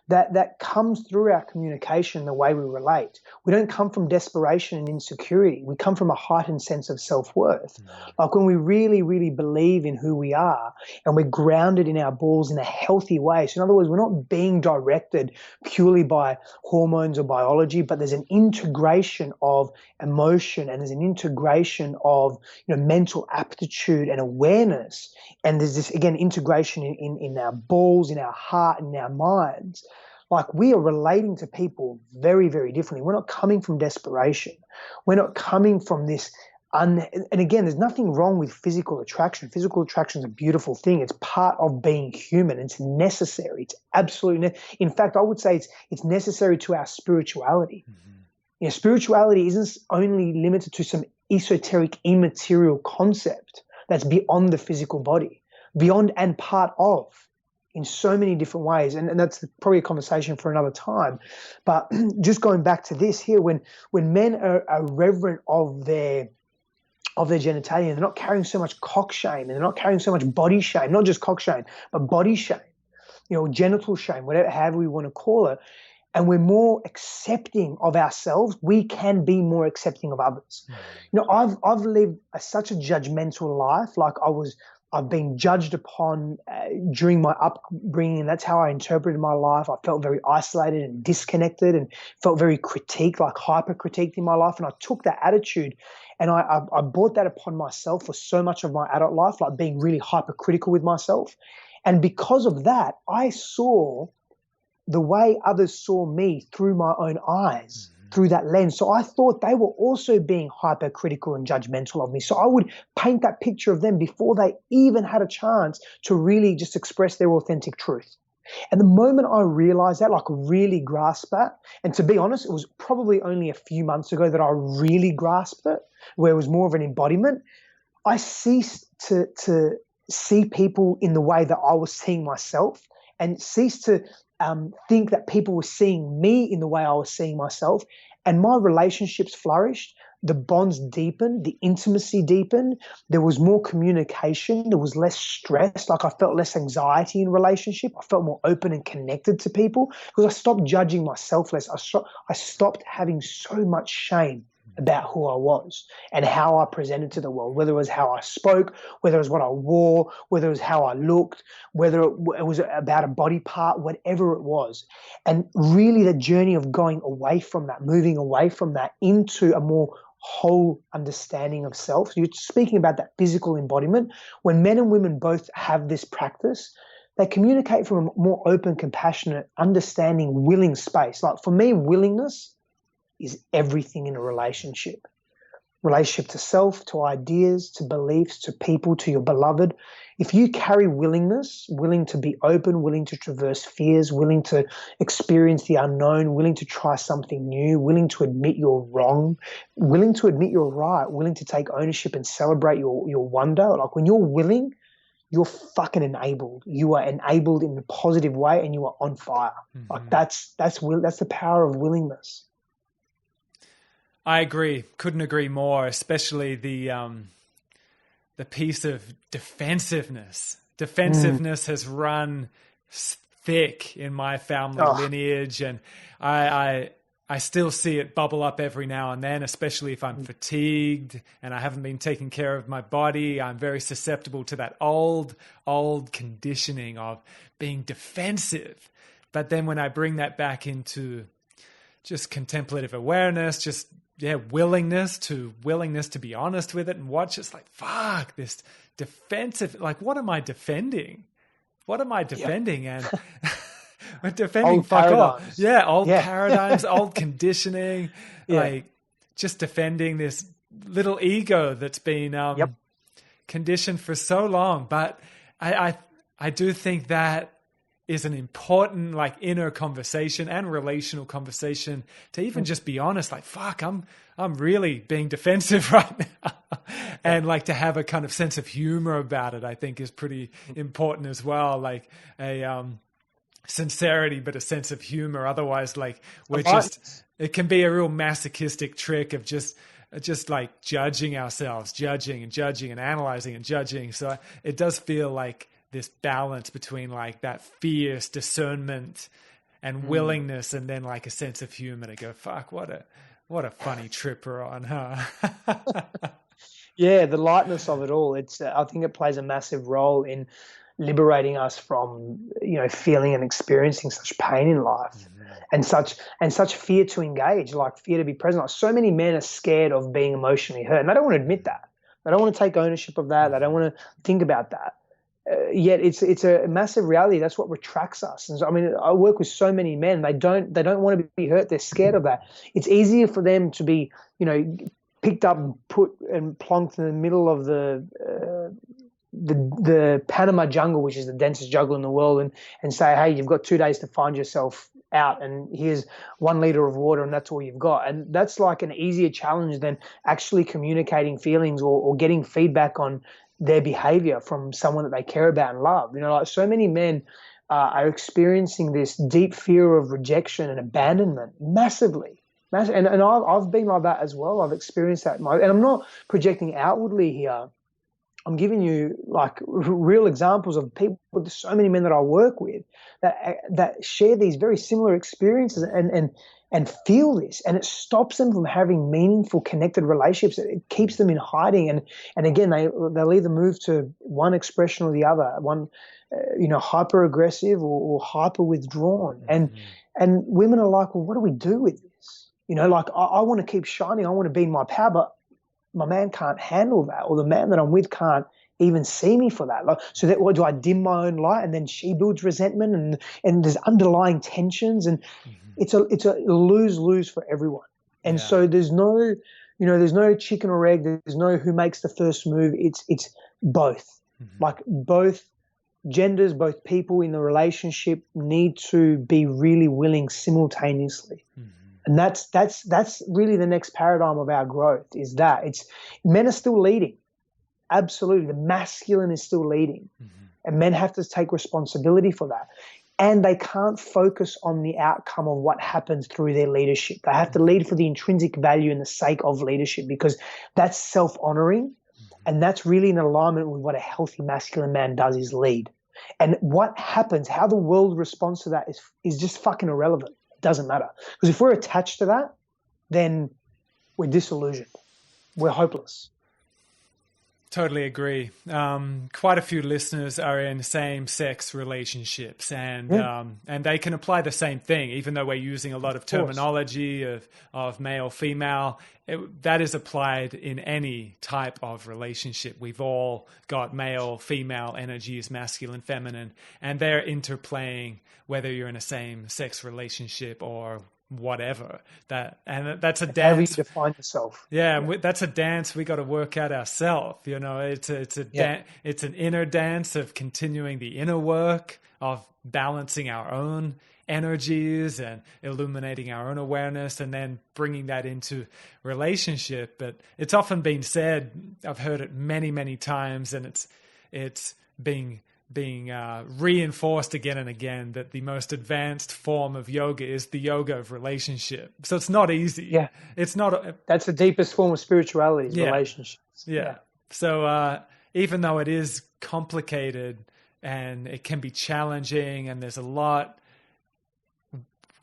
B: that comes through our communication, the way we relate. We don't come from desperation and insecurity. We come from a heightened sense of self-worth. Like when we really, really believe in who we are and we're grounded in our balls in a healthy way. So in other words, we're not being directed purely by hormones or biology, but there's an integration of emotion and there's an integration of mental aptitude and awareness. And there's this, again, integration in our balls, in our heart, in our minds. Like we are relating to people very, very differently. We're not coming from desperation. We're not coming from this. And again, there's nothing wrong with physical attraction. Physical attraction is a beautiful thing. It's part of being human. It's necessary. It's absolutely in fact, I would say it's necessary to our spirituality. Spirituality isn't only limited to some esoteric, immaterial concept that's beyond the physical body, beyond and part of, in so many different ways. And that's probably a conversation for another time. But just going back to this here, when men are reverent of their genitalia, and they're not carrying so much cock shame, and they're not carrying so much body shame, not just cock shame, but body shame, genital shame, however we want to call it, and we're more accepting of ourselves, we can be more accepting of others. I've lived such a judgmental life. Like I've been judged upon during my upbringing, and that's how I interpreted my life. I felt very isolated and disconnected and felt very critiqued, like hyper-critiqued in my life. And I took that attitude and I brought that upon myself for so much of my adult life, like being really hypercritical with myself. And because of that, I saw the way others saw me through my own eyes, through that lens. So I thought they were also being hypercritical and judgmental of me. So I would paint that picture of them before they even had a chance to really just express their authentic truth. And the moment I realized that, like really grasped that, and to be honest, it was probably only a few months ago that I really grasped it, where it was more of an embodiment, I ceased to see people in the way that I was seeing myself, and ceased to think that people were seeing me in the way I was seeing myself. And my relationships flourished. The bonds deepened, the intimacy deepened. There was more communication. There was less stress. Like I felt less anxiety in relationship. I felt more open and connected to people because I stopped judging myself less. I stopped having so much shame about who I was and how I presented to the world, whether it was how I spoke, whether it was what I wore, whether it was how I looked, whether it was about a body part, whatever it was. And really the journey of going away from that, moving away from that into a more whole understanding of self. So you're speaking about that physical embodiment. When men and women both have this practice, they communicate from a more open, compassionate, understanding, willing space. Like for me, willingness is everything in a relationship to self, to ideas, to beliefs, to people, to your beloved. If you carry willingness, willing to be open, willing to traverse fears, willing to experience the unknown, willing to try something new, willing to admit you're wrong, willing to admit you're right, willing to take ownership and celebrate your wonder. Like when you're willing, you're fucking enabled. You are enabled in a positive way and you are on fire. Like that's the power of willingness.
A: I agree. Couldn't agree more, especially the the piece of defensiveness. Defensiveness has run thick in my family lineage, and I still see it bubble up every now and then, especially if I'm fatigued and I haven't been taking care of my body. I'm very susceptible to that old conditioning of being defensive. But then when I bring that back into just contemplative awareness, just willingness to be honest with it and watch, it's like, fuck, this defensive, like, what am I defending? What am I defending? And we're defending
B: old
A: fuck
B: paradigms.
A: off. Yeah, old paradigms, old conditioning, like just defending this little ego that's been conditioned for so long. But I do think that is an important, like, inner conversation and relational conversation to even just be honest, like, fuck, I'm really being defensive right now. And like to have a kind of sense of humor about it, I think is pretty important as well. Like a sincerity, but a sense of humor. Otherwise, like, it can be a real masochistic trick of just like judging ourselves, judging and analyzing and judging. So it does feel like this balance between like that fierce discernment and willingness, and then like a sense of humor to go, fuck, what a funny trip we're on, huh?
B: Yeah, the lightness of it all. I think it plays a massive role in liberating us from, feeling and experiencing such pain in life, and such fear to engage, like fear to be present. Like, so many men are scared of being emotionally hurt, and they don't want to admit that. They don't want to take ownership of that. They don't want to think about that. Yet it's a massive reality. That's what retracts us. And so, I mean, I work with so many men. They don't want to be hurt. They're scared of that. It's easier for them to be, picked up and put and plonked in the middle of the Panama jungle, which is the densest jungle in the world, and say, hey, you've got 2 days to find yourself out, and here's 1 liter of water, and that's all you've got. And that's like an easier challenge than actually communicating feelings or getting feedback on their behavior from someone that they care about and love. Like, so many men are experiencing this deep fear of rejection and abandonment massively. And I've been like that as well. I've experienced that. And I'm not projecting outwardly here. I'm giving you like real examples of people, so many men that I work with that share these very similar experiences and feel this, and it stops them from having meaningful, connected relationships. It keeps them in hiding, and again, they'll either move to one expression or the other, one, hyper aggressive or hyper withdrawn, and women are like, well, what do we do with this? Like, I want to keep shining, I want to be in my power, but my man can't handle that, or the man that I'm with can't even see me for that. Like, so that, what do I dim my own light, and then she builds resentment, and there's underlying tensions, and it's a lose-lose for everyone. And so there's no, there's no chicken or egg. There's no who makes the first move. It's both. Like, both genders, both people in the relationship need to be really willing simultaneously. And that's really the next paradigm of our growth, is that men are still leading. Absolutely. The masculine is still leading, and men have to take responsibility for that. And they can't focus on the outcome of what happens through their leadership. They have to lead for the intrinsic value and the sake of leadership, because that's self-honoring, and that's really in alignment with what a healthy masculine man does, is lead. And what happens, how the world responds to that is just fucking irrelevant. Doesn't matter, because if we're attached to that, then we're disillusioned, we're hopeless.
A: Totally agree. Quite a few listeners are in same-sex relationships, and they can apply the same thing, even though we're using a lot of terminology of male, female. That is applied in any type of relationship. We've all got male, female energies, masculine, feminine, and they're interplaying whether you're in a same-sex relationship or whatever. That's a dance.
B: However you define yourself.
A: That's a dance we got to work out ourselves. It's an inner dance of continuing the inner work of balancing our own energies and illuminating our own awareness, and then bringing that into relationship. But it's often been said, I've heard it many, many times, and it's being reinforced again and again, that the most advanced form of yoga is the yoga of relationship. So it's not easy. Yeah. It's not.
B: That's the deepest form of spirituality, is relationships.
A: Yeah. So even though it is complicated and it can be challenging and there's a lot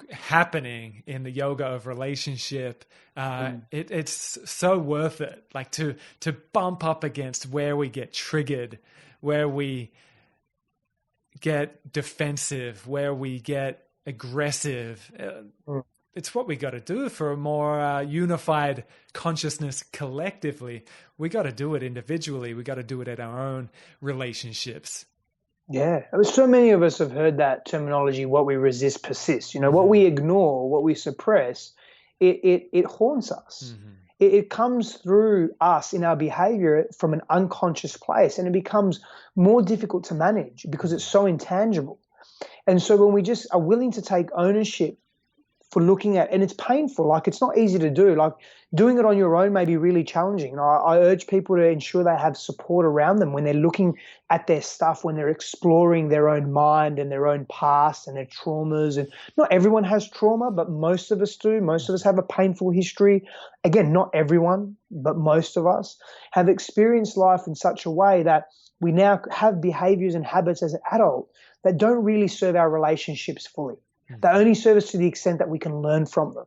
A: happening in the yoga of relationship, it's so worth it. Like to bump up against where we get triggered, where we get defensive, where we get aggressive. It's what we got to do for a more unified consciousness collectively. We got to do it individually. We got to do it in our own relationships.
B: Yeah, so many of us have heard that terminology, what we resist persists. What we ignore, what we suppress, it haunts us. It comes through us in our behavior from an unconscious place, and it becomes more difficult to manage because it's so intangible. And so when we just are willing to take ownership for looking at, and it's painful, like it's not easy to do, like doing it on your own may be really challenging. I urge people to ensure they have support around them when they're looking at their stuff, when they're exploring their own mind and their own past and their traumas. And not everyone has trauma, but most of us do. Most of us have a painful history. Again, not everyone, but most of us have experienced life in such a way that we now have behaviors and habits as an adult that don't really serve our relationships fully. They only serve us to the extent that we can learn from them.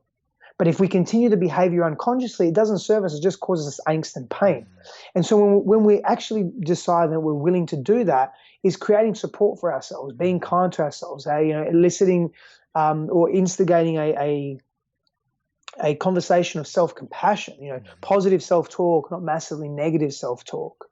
B: But if we continue the behavior unconsciously, it doesn't serve us. It just causes us angst and pain. And so when we actually decide that we're willing to do that, is creating support for ourselves, being kind to ourselves, eliciting or instigating a conversation of self-compassion, positive self-talk, not massively negative self-talk.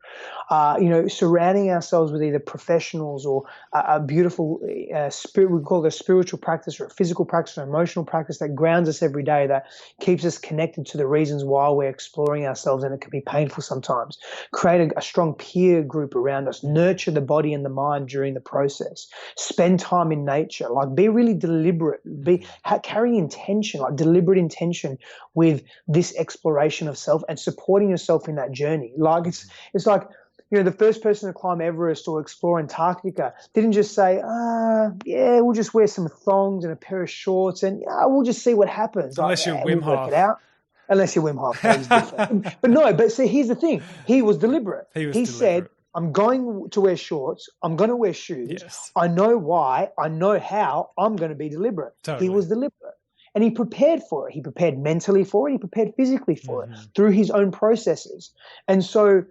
B: Surrounding ourselves with either professionals or a beautiful spirit, we call it a spiritual practice or a physical practice or emotional practice that grounds us every day, that keeps us connected to the reasons why we're exploring ourselves, and it can be painful sometimes. Create a strong peer group around us, nurture the body and the mind during the process, spend time in nature, like be really deliberate, carry intention, like deliberate intention with this exploration of self and supporting yourself in that journey. Like it's like, the first person to climb Everest or explore Antarctica didn't just say, we'll just wear some thongs and a pair of shorts and we'll just see what happens.
A: Unless you're Wim Hof.
B: Unless you're Wim Hof, that is different. But see, here's the thing. He was deliberate. He said, I'm going to wear shorts. I'm going to wear shoes.
A: Yes.
B: I know why. I know how. I'm going to be deliberate.
A: Totally.
B: He was deliberate. And he prepared for it. He prepared mentally for it. He prepared physically for it through his own processes. And so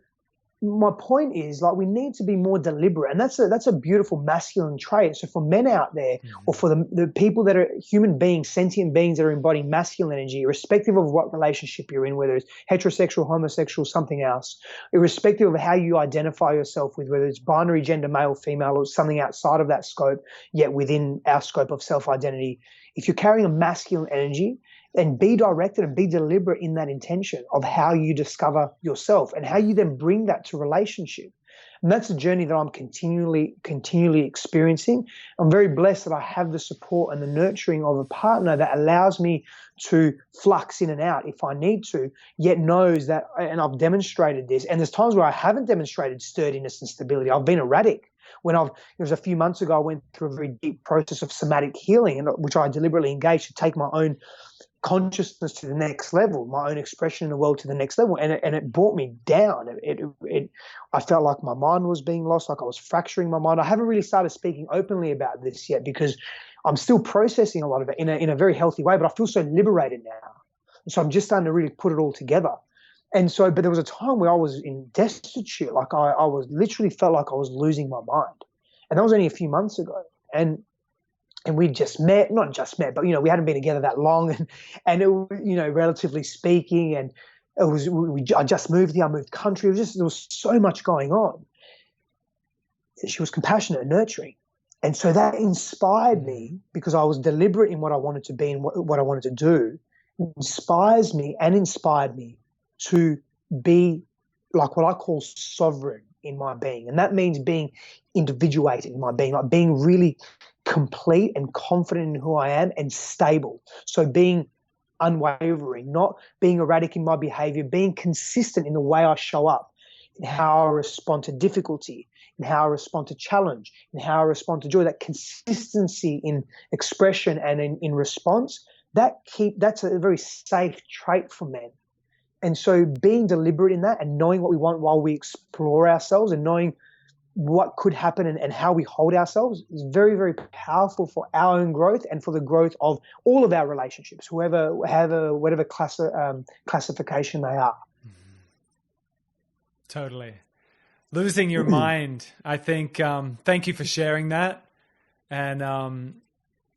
B: my point is, like, we need to be more deliberate, and that's a beautiful masculine trait. So for men out there, or for the people that are human beings, sentient beings that are embodying masculine energy, irrespective of what relationship you're in, whether it's heterosexual, homosexual, something else, irrespective of how you identify yourself with, whether it's binary gender, male, female, or something outside of that scope, yet within our scope of self-identity, if you're carrying a masculine energy, then be directed and be deliberate in that intention of how you discover yourself and how you then bring that to relationship. And that's a journey that I'm continually experiencing. I'm very blessed that I have the support and the nurturing of a partner that allows me to flux in and out if I need to, yet knows that, and I've demonstrated this, and there's times where I haven't demonstrated sturdiness and stability. I've been erratic. It was a few months ago, I went through a very deep process of somatic healing, which I deliberately engaged to take my own consciousness to the next level, my own expression in the world to the next level, and it brought me down. I felt like my mind was being lost, like I was fracturing my mind. I haven't really started speaking openly about this yet because I'm still processing a lot of it in a very healthy way, but I feel so liberated now. And so I'm just starting to really put it all together. And so, but there was a time where I was in destitute, like I was literally felt like I was losing my mind, and that was only a few months ago. And we just met, not just met, but, we hadn't been together that long. And it, relatively speaking, and it was, I just moved here, I moved country. There was so much going on. She was compassionate and nurturing. And so that inspired me because I was deliberate in what I wanted to be and what I wanted to do. It inspires me and inspired me to be like what I call sovereign in my being. And that means being individuated in my being, like being really complete and confident in who I am and stable. So being unwavering, not being erratic in my behavior, being consistent in the way I show up, in how I respond to difficulty, in how I respond to challenge, in how I respond to joy. That consistency in expression and in response, that's a very safe trait for men. And so being deliberate in that and knowing what we want while we explore ourselves and knowing what could happen and how we hold ourselves is very, very powerful for our own growth and for the growth of all of our relationships, whatever classification they are.
A: Totally. Losing your mind. I think, thank you for sharing that. And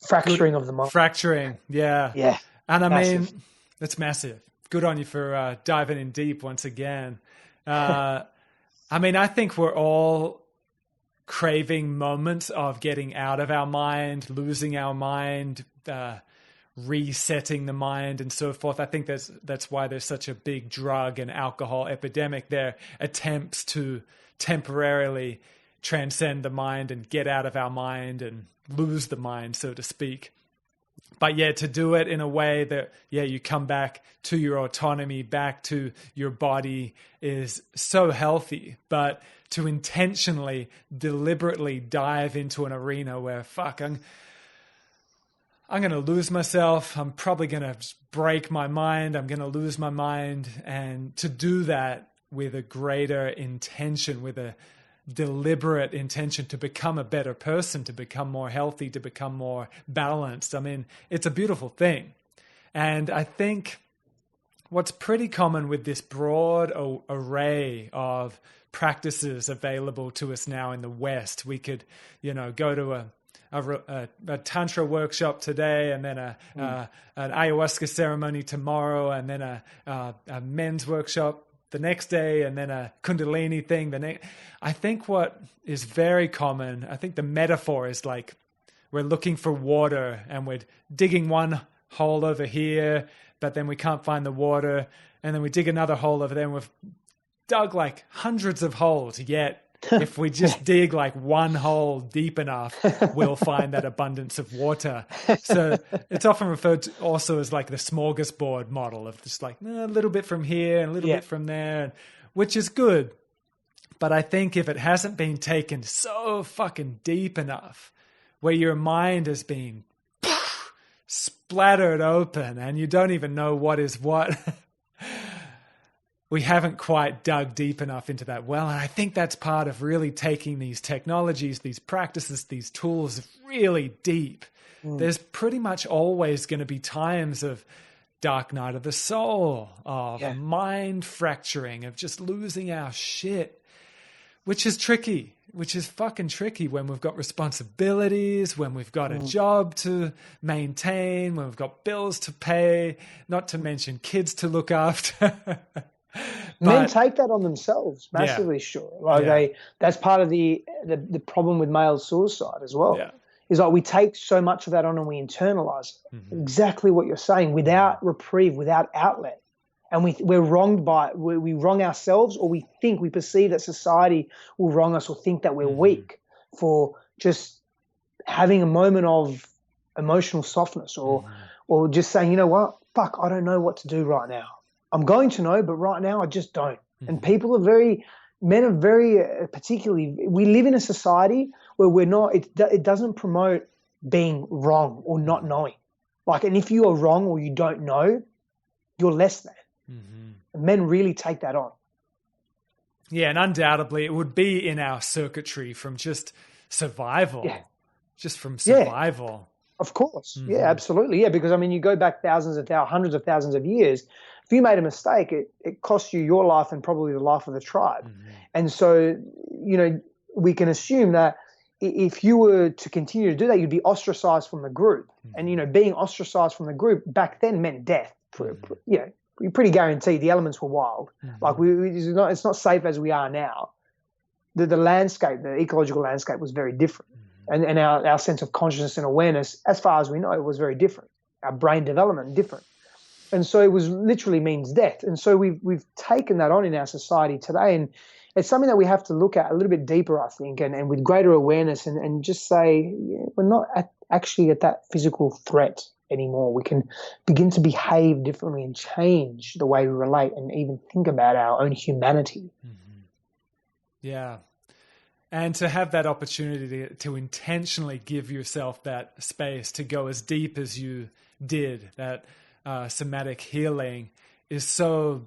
B: fracturing of the mind.
A: Fracturing. Yeah.
B: Yeah.
A: And I
B: massive.
A: mean, that's massive. Good on you for diving in deep once again. I mean, I think we're all craving moments of getting out of our mind, losing our mind, resetting the mind and so forth. I think that's why there's such a big drug and alcohol epidemic. There attempts to temporarily transcend the mind and get out of our mind and lose the mind, so to speak. But yeah, to do it in a way that, you come back to your autonomy, back to your body is so healthy. But to intentionally, deliberately dive into an arena where, I'm going to lose myself. I'm probably going to break my mind. I'm going to lose my mind. And to do that with a greater intention, with a deliberate intention to become a better person, to become more healthy, to become more balanced. I mean, it's a beautiful thing. And I think what's pretty common with this broad array of practices available to us now in the West, we could, go to a tantra workshop today, and then an ayahuasca ceremony tomorrow, and then a men's workshop the next day, and then a kundalini thing the next. I think what is very common, I think the metaphor is like we're looking for water and we're digging one hole over here, but then we can't find the water, and then we dig another hole over there, and we've dug like hundreds of holes, yet if we just dig like one hole deep enough, we'll find that abundance of water. So it's often referred to also as like the smorgasbord model of just like a little bit from here and a little bit from there, which is good. But I think if it hasn't been taken so fucking deep enough, where your mind has been splattered open and you don't even know what is what, we haven't quite dug deep enough into that well. And I think that's part of really taking these technologies, these practices, these tools really deep. There's pretty much always going to be times of dark night of the soul, of mind fracturing, of just losing our shit, which is tricky, which is fucking tricky when we've got responsibilities, when we've got a job to maintain, when we've got bills to pay, not to mention kids to look after.
B: Men take that on themselves massively, sure. Like that's part of the problem with male suicide as well. Yeah. Is like we take so much of that on and we internalize it. Exactly what you're saying, without reprieve, without outlet. And we're wronged by it. We wrong ourselves, or we perceive that society will wrong us or think that we're weak for just having a moment of emotional softness or just saying, you know what, fuck, I don't know what to do right now. I'm going to know, but right now I just don't. And men are very, particularly, we live in a society where we're not, it doesn't promote being wrong or not knowing. Like, and if you are wrong or you don't know, you're less than. Men really take that on.
A: Yeah, and undoubtedly it would be in our circuitry from just survival. Yeah. Just from survival.
B: Of course. Yeah, absolutely. Yeah, because, I mean, you go back hundreds of thousands of years. If you made a mistake, it costs you your life and probably the life of the tribe. And so, we can assume that if you were to continue to do that, you'd be ostracized from the group. And, being ostracized from the group back then meant death. You're pretty guaranteed the elements were wild. Like it's not safe as we are now. The landscape, the ecological landscape was very different. And our sense of consciousness and awareness, as far as we know, was very different. Our brain development, different. And so it was literally means death. And so we've taken that on in our society today. And it's something that we have to look at a little bit deeper, I think, and with greater awareness and just say we're not actually at that physical threat anymore. We can begin to behave differently and change the way we relate and even think about our own humanity.
A: Yeah. And to have that opportunity to intentionally give yourself that space to go as deep as you did, that somatic healing is so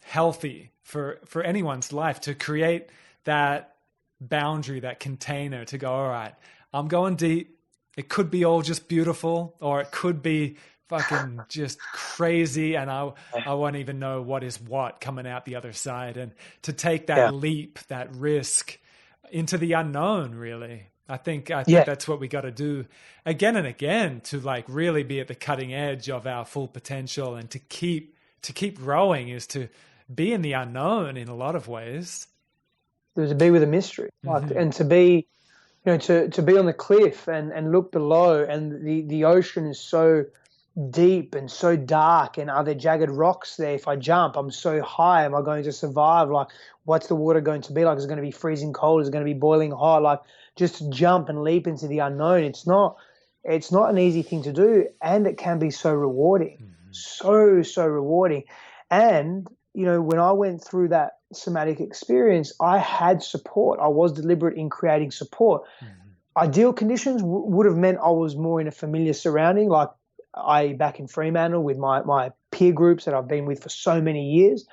A: healthy for anyone's life, to create that boundary, that container to go, all right, I'm going deep. It could be all just beautiful, or it could be fucking just crazy, and I won't even know what is what coming out the other side. And to take that leap, that risk into the unknown, really. I think that's what we got to do again and again, to like really be at the cutting edge of our full potential, and to keep growing is to be in the unknown in a lot of ways.
B: To be with a mystery, like, and to be, to be on the cliff and look below, and the ocean is so deep and so dark, and are there jagged rocks there? If I jump, I'm so high, am I going to survive? Like, what's the water going to be like? Is it going to be freezing cold? Is it going to be boiling hot? Like, just to jump and leap into the unknown, it's not an easy thing to do, and it can be so rewarding. So rewarding. And when I went through that somatic experience, I had support. I was deliberate in creating support. Ideal conditions would have meant I was more in a familiar surrounding, like back in Fremantle with my peer groups that I've been with for so many years.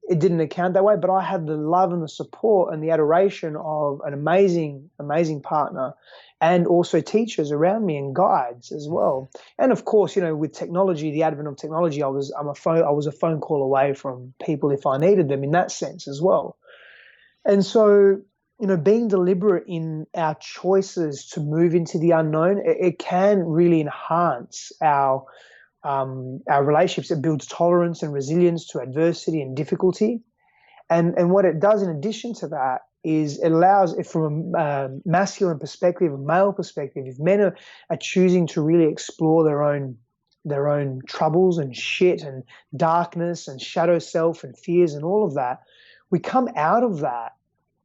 B: It didn't account that way, but I had the love and the support and the adoration of an amazing, amazing partner, and also teachers around me and guides as well. And of course, with technology, the advent of technology, I was a phone call away from people if I needed them in that sense as well. And so, being deliberate in our choices to move into the unknown, it can really enhance our relationships. It builds tolerance and resilience to adversity and difficulty. And what it does in addition to that is it allows, if from a masculine perspective, a male perspective, if men are choosing to really explore their own troubles and shit and darkness and shadow self and fears and all of that, we come out of that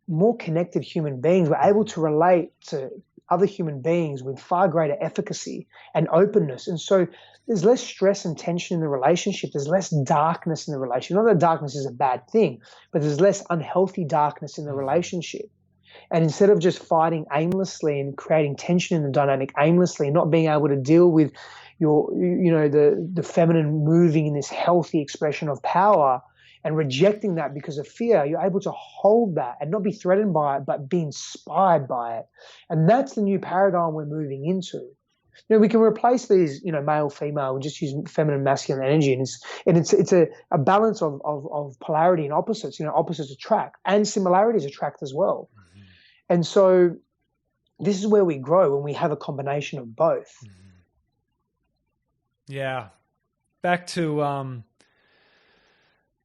B: more connected human beings. We're able to relate to other human beings with far greater efficacy and openness. And so there's less stress and tension in the relationship. There's less darkness in the relationship. Not that darkness is a bad thing, but there's less unhealthy darkness in the relationship. And instead of just fighting aimlessly and creating tension in the dynamic aimlessly, and not being able to deal with the feminine moving in this healthy expression of power, and rejecting that because of fear, you're able to hold that and not be threatened by it, but be inspired by it. And that's the new paradigm we're moving into. We can replace these, male, female, and just use feminine, masculine energy. And it's a balance of polarity and opposites. Opposites attract, and similarities attract as well. And so this is where we grow, when we have a combination of both.
A: Yeah. Back to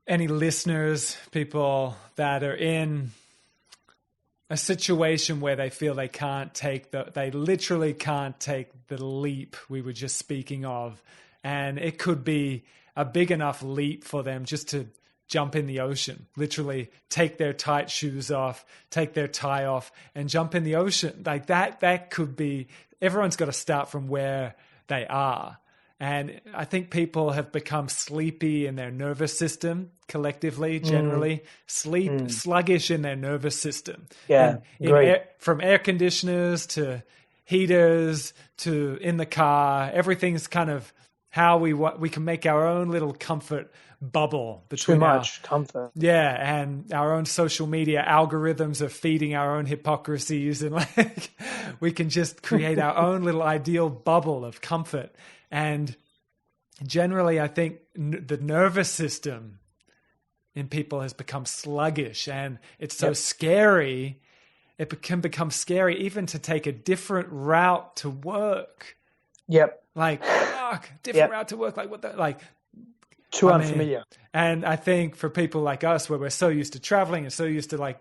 A: any listeners, people that are in a situation where they feel they literally can't take the leap we were just speaking of. And it could be a big enough leap for them just to jump in the ocean, literally take their tight shoes off, take their tie off, and jump in the ocean. Like that could be, everyone's got to start from where they are. And I think people have become sleepy in their nervous system collectively, generally, sluggish in their nervous system.
B: Yeah,
A: from air conditioners to heaters to in the car, everything's kind of how we can make our own little comfort bubble between
B: too much comfort.
A: Yeah, and our own social media algorithms are feeding our own hypocrisies, and like we can just create our own little ideal bubble of comfort. And generally, I think the nervous system in people has become sluggish, and it's so scary. It can become scary even to take a different route to work. Like, fuck, different route to work. Like, what the, like,
B: too unfamiliar.
A: And I think for people like us, where we're so used to traveling and so used to like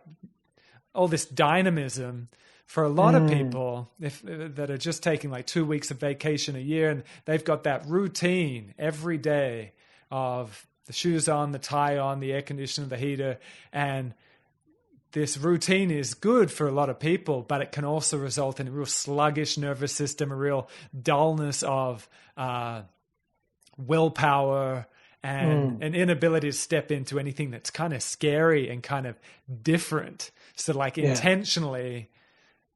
A: all this dynamism, for a lot of people that are just taking like 2 weeks of vacation a year, and they've got that routine every day of the shoes on, the tie on, the air conditioner, the heater. And this routine is good for a lot of people, but it can also result in a real sluggish nervous system, a real dullness of willpower, and an inability to step into anything that's kind of scary and kind of different. So like intentionally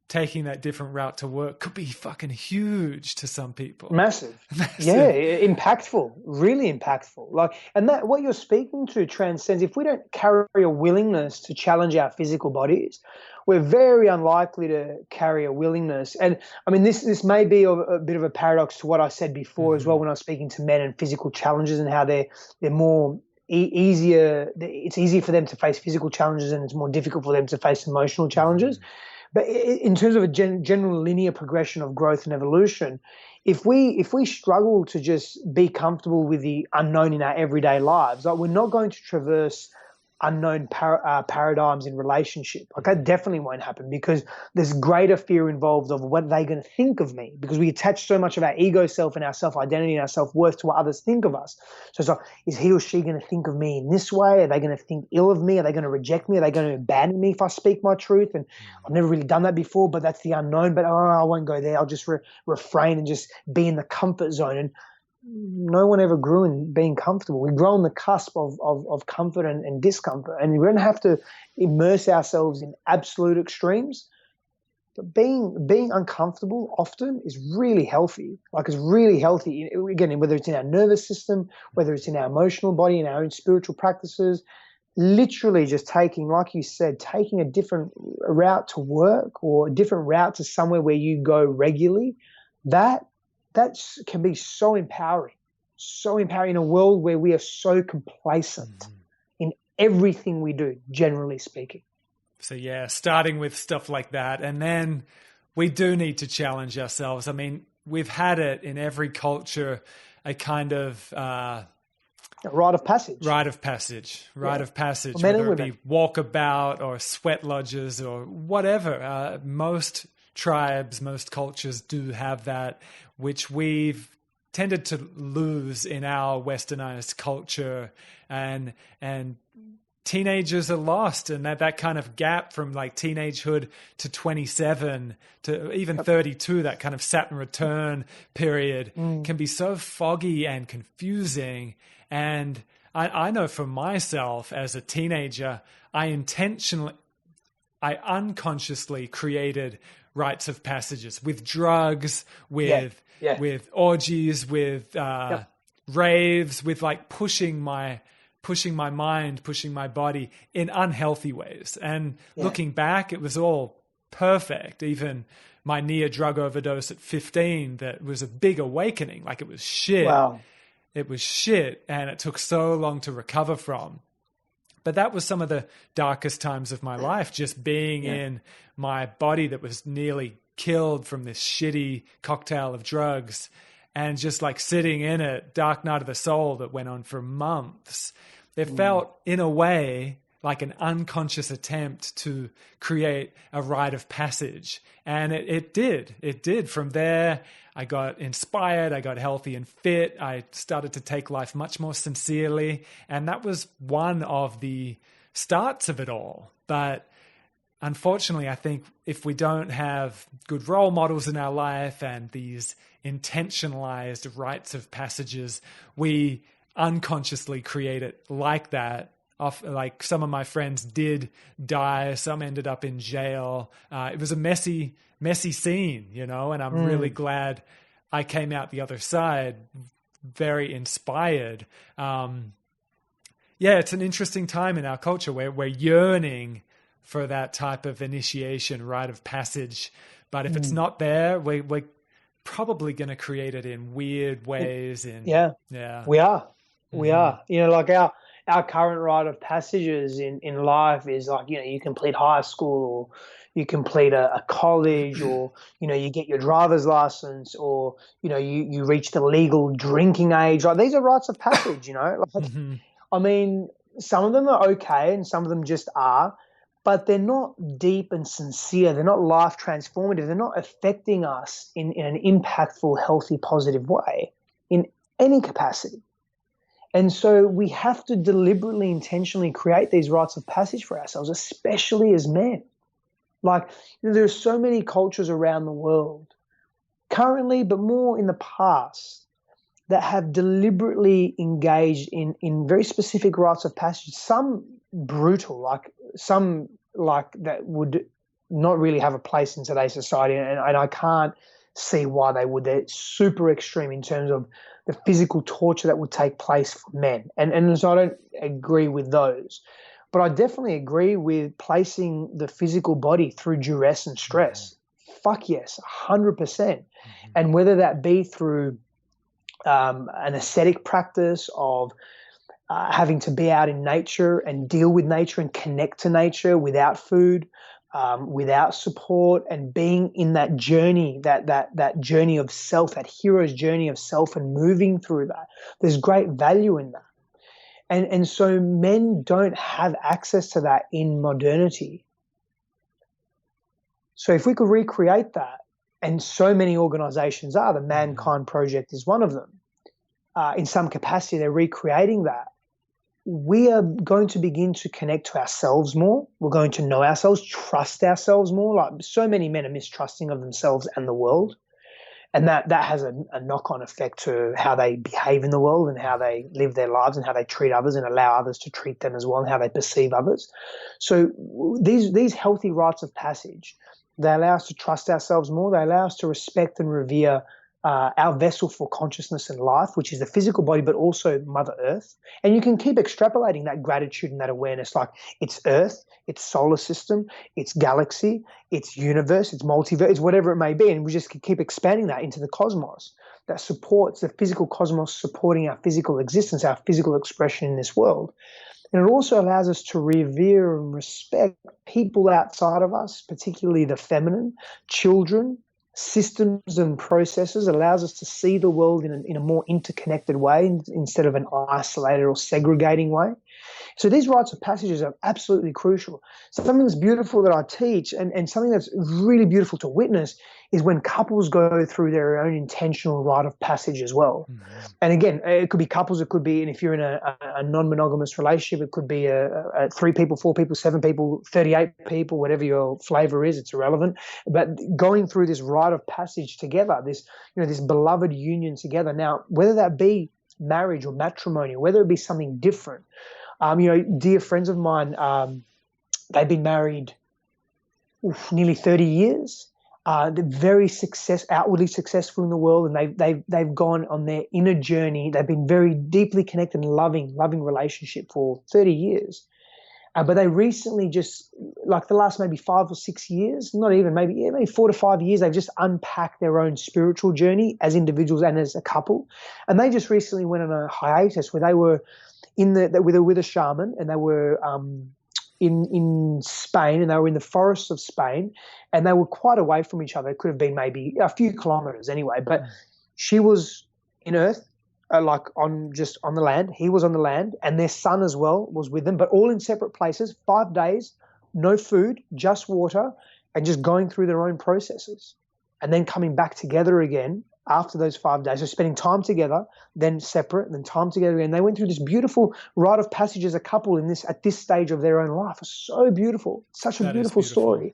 A: taking that different route to work could be fucking huge to some people.
B: Massive.
A: Massive.
B: Yeah, impactful, really impactful. Like, and that what you're speaking to transcends. If we don't carry a willingness to challenge our physical bodies, we're very unlikely to carry a willingness. And I mean, this may be a bit of a paradox to what I said before as well when I was speaking to men and physical challenges and how they're more easier. It's easier for them to face physical challenges and it's more difficult for them to face emotional challenges. But in terms of a general linear progression of growth and evolution, if we struggle to just be comfortable with the unknown in our everyday lives, like we're not going to traverse unknown paradigms in relationship. Like that definitely won't happen because there's greater fear involved of what they're going to think of me because we attach so much of our ego self and our self-identity and our self-worth to what others think of us. So it's like, is he or she going to think of me in this way? Are they going to think ill of me? Are they going to reject me? Are they going to abandon me if I speak my truth? And I've never really done that before, but that's the unknown. But I won't go there. I'll just refrain and just be in the comfort zone. And no one ever grew in being comfortable. We grow on the cusp of comfort and discomfort. And we don't have to immerse ourselves in absolute extremes. But being uncomfortable often is really healthy. Like it's really healthy. Again, whether it's in our nervous system, whether it's in our emotional body, in our own spiritual practices, literally just taking, like you said, taking a different route to work or a different route to somewhere where you go regularly, that can be so empowering in a world where we are so complacent in everything we do, generally speaking.
A: So yeah, starting with stuff like that. And then we do need to challenge ourselves. I mean, we've had it in every culture, a kind of
B: a rite of passage.
A: Rite of passage,
B: well,
A: whether it be walkabout or sweat lodges or whatever. Most tribes, most cultures do have that, which we've tended to lose in our westernized culture, and teenagers are lost, and that kind of gap from like teenagehood to 27 to even 32, that kind of Saturn return period can be so foggy and confusing. And I know for myself as a teenager, I unconsciously created rites of passages with drugs, with orgies, with raves, with like pushing my mind, pushing my body in unhealthy ways. And looking back, it was all perfect. Even my near drug overdose at 15, that was a big awakening. Like it was shit.
B: Wow.
A: It was shit. And it took so long to recover from. But that was some of the darkest times of my life, just being in my body that was nearly killed from this shitty cocktail of drugs and just like sitting in it, dark night of the soul that went on for months. It felt in a way like an unconscious attempt to create a rite of passage. And it did. It did. From there, I got inspired. I got healthy and fit. I started to take life much more sincerely. And that was one of the starts of it all. But unfortunately, I think if we don't have good role models in our life and these intentionalized rites of passages, we unconsciously create it like that. Like some of my friends did die, some ended up in jail. It was a messy scene, you know, and I'm really glad I came out the other side very inspired. It's an interesting time in our culture where we're yearning for that type of initiation, rite of passage. But if it's not there, we're probably going to create it in weird ways. We are. You know, like our current rite of passages in life is like, you know, you complete high school or you complete a college or, you know, you get your driver's license or, you know, you reach the legal drinking age. Like these are rites of passage, you know. Like, I mean, some of them are okay and some of them just are, but they're not deep and sincere. They're not life transformative. They're not affecting us in an impactful, healthy, positive way in any capacity. And so we have to deliberately, intentionally create these rites of passage for ourselves, especially as men. Like, you know, there are so many cultures around the world currently, but more in the past, that have deliberately engaged in very specific rites of passage, some brutal, like some like that would
B: not really have a place in today's society, and I can't see why they would. They're super extreme in terms of the physical torture that would take place for men. And so I don't agree with those. But I definitely agree with placing the physical body through duress and stress. Fuck yes, 100%. And whether that be through an ascetic practice of having to be out in nature and deal with nature and connect to nature without food, without support, and being in that journey, that journey of self, that hero's journey of self, and moving through that. There's great value in that. And so men don't have access to that in modernity. So if we could recreate that, and so many organizations are, the Mankind Project is one of them, in some capacity they're recreating that, we are going to begin to connect to ourselves more. We're going to know ourselves, trust ourselves more. Like, so many men are mistrusting of themselves and the world. And that has a knock-on effect to how they behave in the world and how they live their lives and how they treat others and allow others to treat them as well, and how they perceive others. So these healthy rites of passage, they allow us to trust ourselves more. They allow us to respect and revere our vessel for consciousness and life, which is the physical body, but also Mother Earth. And you can keep extrapolating that gratitude and that awareness, like it's Earth, it's solar system, it's galaxy, it's universe, it's multiverse, it's whatever it may be. And we just keep expanding that into the cosmos that supports the physical cosmos, supporting our physical existence, our physical expression in this world. And it also allows us to revere and respect people outside of us, particularly the feminine, children, systems and processes. It allows us to see the world in a more interconnected way instead of an isolated or segregating way. So these rites of passages are absolutely crucial. Something that's beautiful that I teach, and something that's really beautiful to witness, is when couples go through their own intentional rite of passage as well. And again, it could be couples, it could be, and if you're in a non-monogamous relationship, it could be a 3 people, 4 people, 7 people, 38 people, whatever your flavor is, it's irrelevant. But going through this rite of passage together, this beloved union together. Now, whether that be marriage or matrimony, whether it be something different, dear friends of mine, they've been married nearly 30 years. They're very outwardly successful in the world, and they've gone on their inner journey. They've been very deeply connected and loving relationship for 30 years. But they recently, just like the last maybe 5 or 6 years, not even, maybe 4 to 5 years, they've just unpacked their own spiritual journey as individuals and as a couple. And they just recently went on a hiatus where they were with a shaman, and they were in Spain, and they were in the forests of Spain, and they were quite away from each other. It could have been maybe a few kilometers anyway, but she was in Earth, like on the land. He was on the land, and their son as well was with them, but all in separate places, 5 days, no food, just water, and just going through their own processes, and then coming back together again after those 5 days. So spending time together, then separate, then time together again. They went through this beautiful rite of passage as a couple at this stage of their own life. It's so beautiful. Such a beautiful story.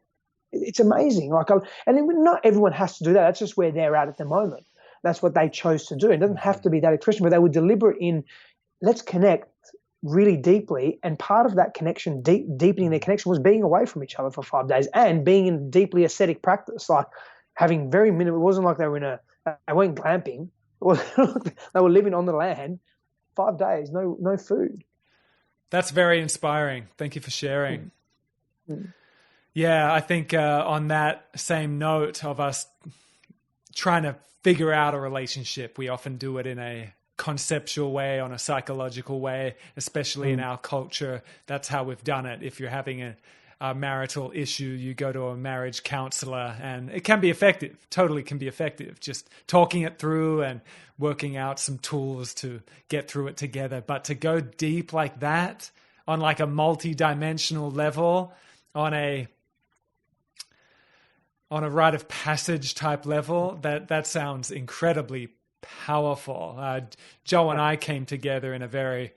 B: It's amazing. And not everyone has to do that. That's just where they're at the moment. That's what they chose to do. It doesn't have to be that expression, but they were deliberate in, let's connect really deeply. And part of that connection, deepening their connection, was being away from each other for 5 days and being in deeply ascetic practice, like having very minimal. It wasn't like they weren't glamping. They were living on the land, 5 days, no food.
A: That's very inspiring. Thank you for sharing. Yeah, I think on that same note of us trying to figure out a relationship, we often do it in a conceptual way, on a psychological way, especially in our culture. That's how we've done it. If you're having a marital issue, you go to a marriage counselor, and it can be effective, totally can be effective, just talking it through and working out some tools to get through it together. But to go deep like that, on like a multi-dimensional level, on a rite of passage type level, that sounds incredibly powerful. Joe and I came together in a very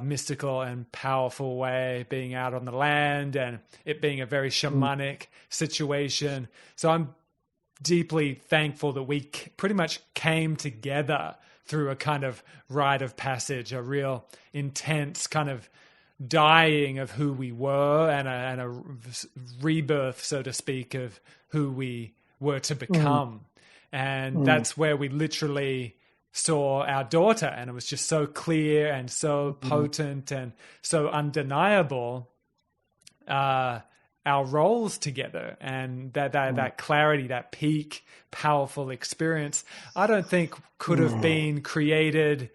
A: mystical and powerful way, being out on the land and it being a very shamanic situation. So I'm deeply thankful that we pretty much came together through a kind of rite of passage, a real intense kind of dying of who we were and a rebirth, so to speak, of who we were to become. And that's where we literally saw our daughter, and it was just so clear and so potent and so undeniable, our roles together, and that clarity, that peak powerful experience, I don't think could have been created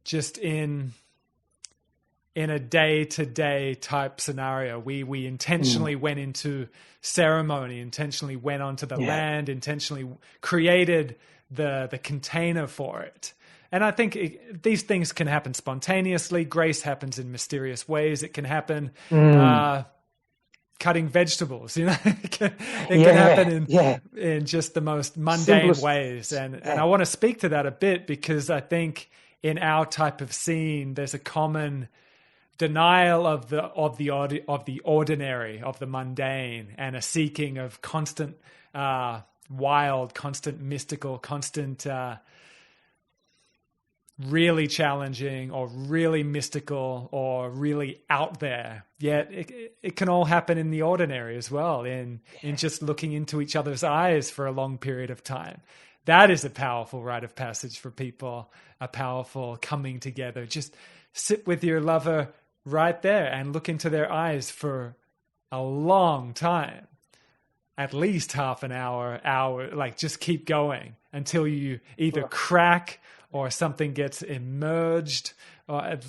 A: just in a day-to-day type scenario. We intentionally went into ceremony, intentionally went onto the land, intentionally created the container for it. And I think these things can happen spontaneously. Grace happens in mysterious ways. It can happen cutting vegetables, it can happen in just the most mundane ways. And I want to speak to that a bit, because I think in our type of scene, there's a common denial of the ordinary, of the mundane, and a seeking of constant wild, constant mystical, constant really challenging or really mystical or really out there. Yet it can all happen in the ordinary as well, in just looking into each other's eyes for a long period of time. That is a powerful rite of passage for people, a powerful coming together. Just sit with your lover right there and look into their eyes for a long time, at least half an hour, like just keep going until you either crack or something gets emerged.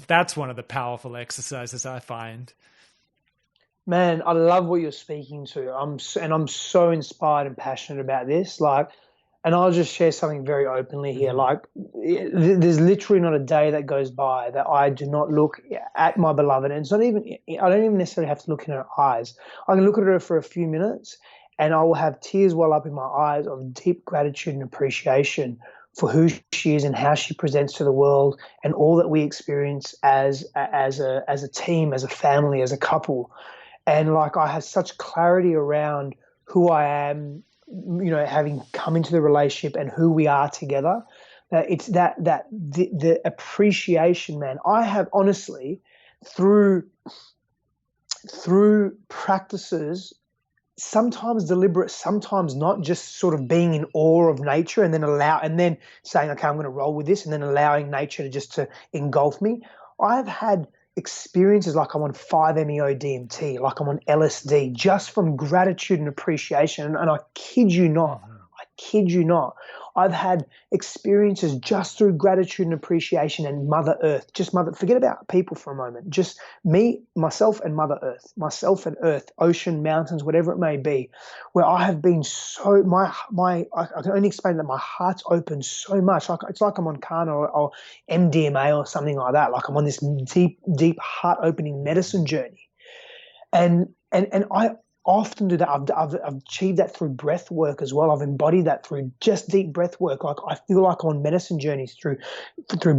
A: That's one of the powerful exercises I find.
B: Man, I love what you're speaking to. I'm so inspired and passionate about this. And I'll just share something very openly here. There's literally not a day that goes by that I do not look at my beloved. And it's not even, I don't even necessarily have to look in her eyes. I can look at her for a few minutes and I will have tears well up in my eyes of deep gratitude and appreciation for who she is and how she presents to the world, and all that we experience as a team, as a family, as a couple. And I have such clarity around who I am, having come into the relationship and who we are together. It's the appreciation, man. I have honestly, through practices, sometimes deliberate, sometimes not, just sort of being in awe of nature and then saying, okay, I'm going to roll with this, and then allowing nature to engulf me. I've had experiences like I'm on 5-MeO DMT, like I'm on LSD, just from gratitude and appreciation. And I kid you not, I've had experiences just through gratitude and appreciation and Mother Earth, forget about people for a moment, just me, myself and Mother Earth, myself and Earth, ocean, mountains, whatever it may be, where I have been so, I can only explain that my heart's open so much. It's like I'm on Kana or MDMA or something like that. Like I'm on this deep heart opening medicine journey. And I often do that. I've achieved that through breath work as well. I've embodied that through just deep breath work. Like I feel like I'm on medicine journeys through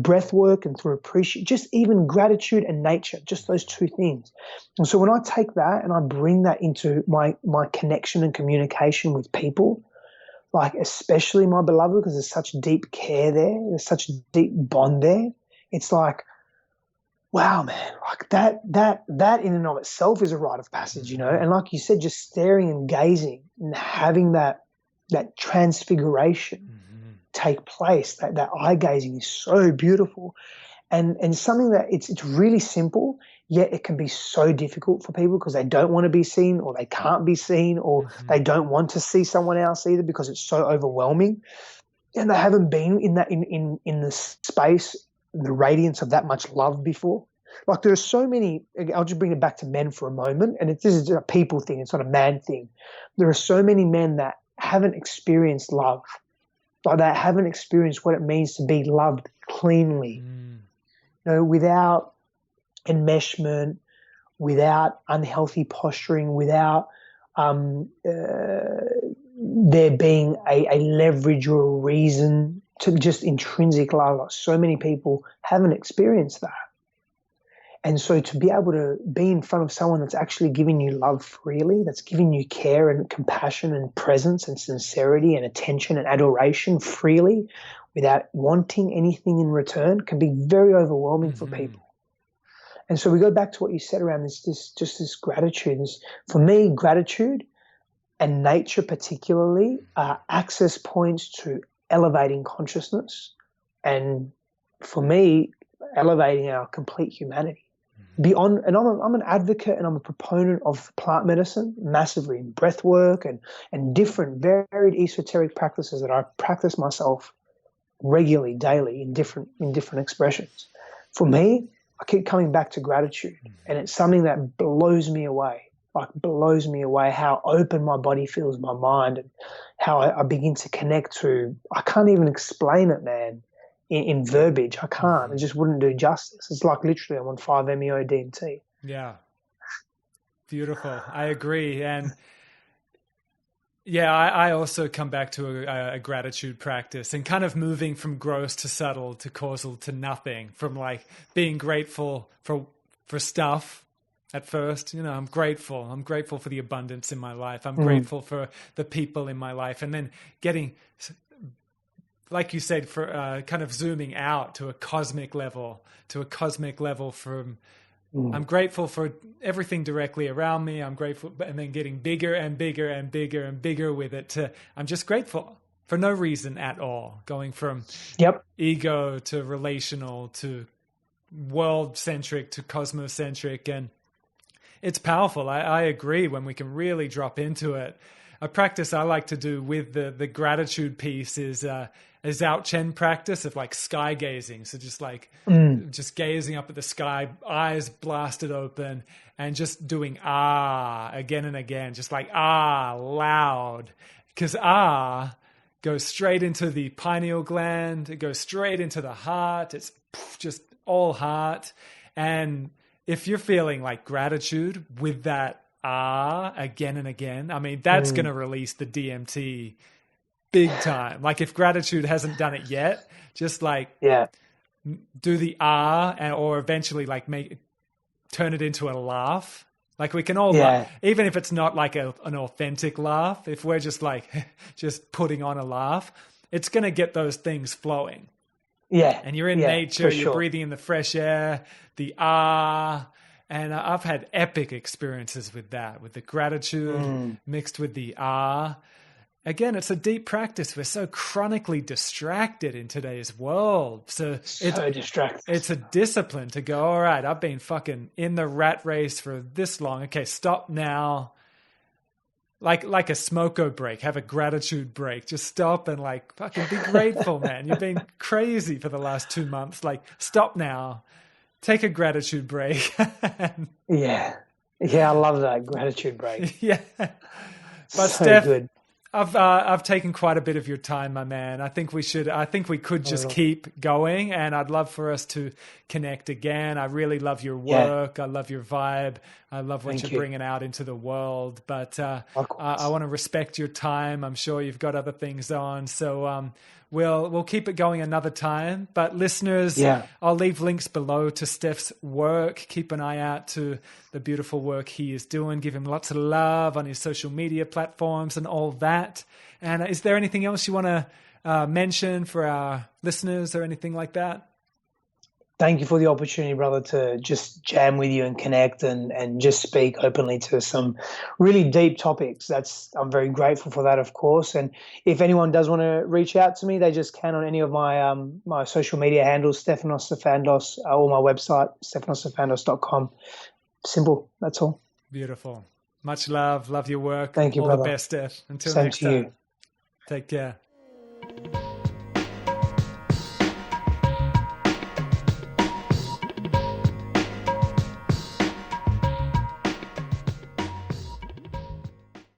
B: breath work and through appreciation, just even gratitude and nature, just those two things. And so when I take that and I bring that into my connection and communication with people, like especially my beloved, because there's such deep care there, there's such a deep bond there. It's like, wow, man, like that in and of itself is a rite of passage, And like you said, just staring and gazing and having that transfiguration take place, that eye gazing is so beautiful, and something that it's really simple, yet it can be so difficult for people because they don't want to be seen, or they can't be seen, or they don't want to see someone else either because it's so overwhelming, and they haven't been in that in the space, the radiance of that much love before. Like there are so many, I'll just bring it back to men for a moment, and this is a people thing, it's not a man thing. There are so many men that haven't experienced love, like they haven't experienced what it means to be loved cleanly, without enmeshment, without unhealthy posturing, without there being a leverage or a reason to just intrinsic love. Like so many people haven't experienced that. And so to be able to be in front of someone that's actually giving you love freely, that's giving you care and compassion and presence and sincerity and attention and adoration freely without wanting anything in return, can be very overwhelming for people. And so we go back to what you said around this gratitude. For me, gratitude and nature particularly are access points to elevating consciousness, and for me, elevating our complete humanity. Beyond, and I'm an advocate and I'm a proponent of plant medicine massively, in breath work and different varied esoteric practices that I practice myself regularly, daily, in different expressions. For me, I keep coming back to gratitude, and it's something that blows me away. How open my body feels, my mind, and how I begin to connect to. I can't even explain it, man. In verbiage, I can't. It just wouldn't do justice. It's like literally I'm on 5-MeO DMT.
A: Yeah. Beautiful. I agree. And yeah, I also come back to a gratitude practice, and kind of moving from gross to subtle to causal to nothing, from like being grateful for stuff at first. You know, I'm grateful for the abundance in my life. I'm grateful for the people in my life. And then getting, like you said, for kind of zooming out to a cosmic level from, I'm grateful for everything directly around me. I'm grateful, and then getting bigger and bigger and bigger and bigger with it to, I'm just grateful for no reason at all. Going from ego to relational to world-centric to cosmocentric. And it's powerful. I agree, when we can really drop into it. A practice I like to do with the gratitude piece is Zao Chen practice of like sky gazing. So just like just gazing up at the sky, eyes blasted open, and just doing again and again, just like loud, because goes straight into the pineal gland. It goes straight into the heart. It's just all heart. And if you're feeling like gratitude with that again and again, I mean, that's going to release the DMT big time. Like if gratitude hasn't done it yet, just like do the or eventually like turn it into a laugh. Like we can all laugh, even if it's not like an authentic laugh. If we're just like just putting on a laugh, it's going to get those things flowing. Yeah. And you're in nature, you're breathing in the fresh air, the and I've had epic experiences with that, with the gratitude mixed with the Again, it's a deep practice. We're so chronically distracted in today's world. So distracted. It's a discipline to go, all right, I've been fucking in the rat race for this long. Okay, stop now. Like a smoko break, have a gratitude break. Just stop and like fucking be grateful, man. You've been crazy for the last 2 months. Like stop now. Take a gratitude break.
B: Yeah, I love that gratitude break.
A: Yeah, but so Steph, good. I've taken quite a bit of your time, my man. I think we could just keep going, and I'd love for us to connect again. I really love your work. I love your vibe. I love what you're bringing out into the world. But I want to respect your time. I'm sure you've got other things on, so we'll keep it going another time. But listeners, I'll leave links below to Steph's work. Keep an eye out to the beautiful work he is doing. Give him lots of love on his social media platforms and all that. And is there anything else you want to mention for our listeners or anything like that?
B: Thank you for the opportunity, brother, to just jam with you and connect and just speak openly to some really deep topics. I'm very grateful for that, of course. And if anyone does want to reach out to me, they just can on any of my my social media handles, Stefanos Sifandos, or my website, stefanosifandos.com. Simple. That's all.
A: Beautiful. Much love. Love your work.
B: Thank you,
A: all
B: brother.
A: All the best, Steph. Until
B: Same
A: next
B: to
A: time.
B: you.
A: Take care.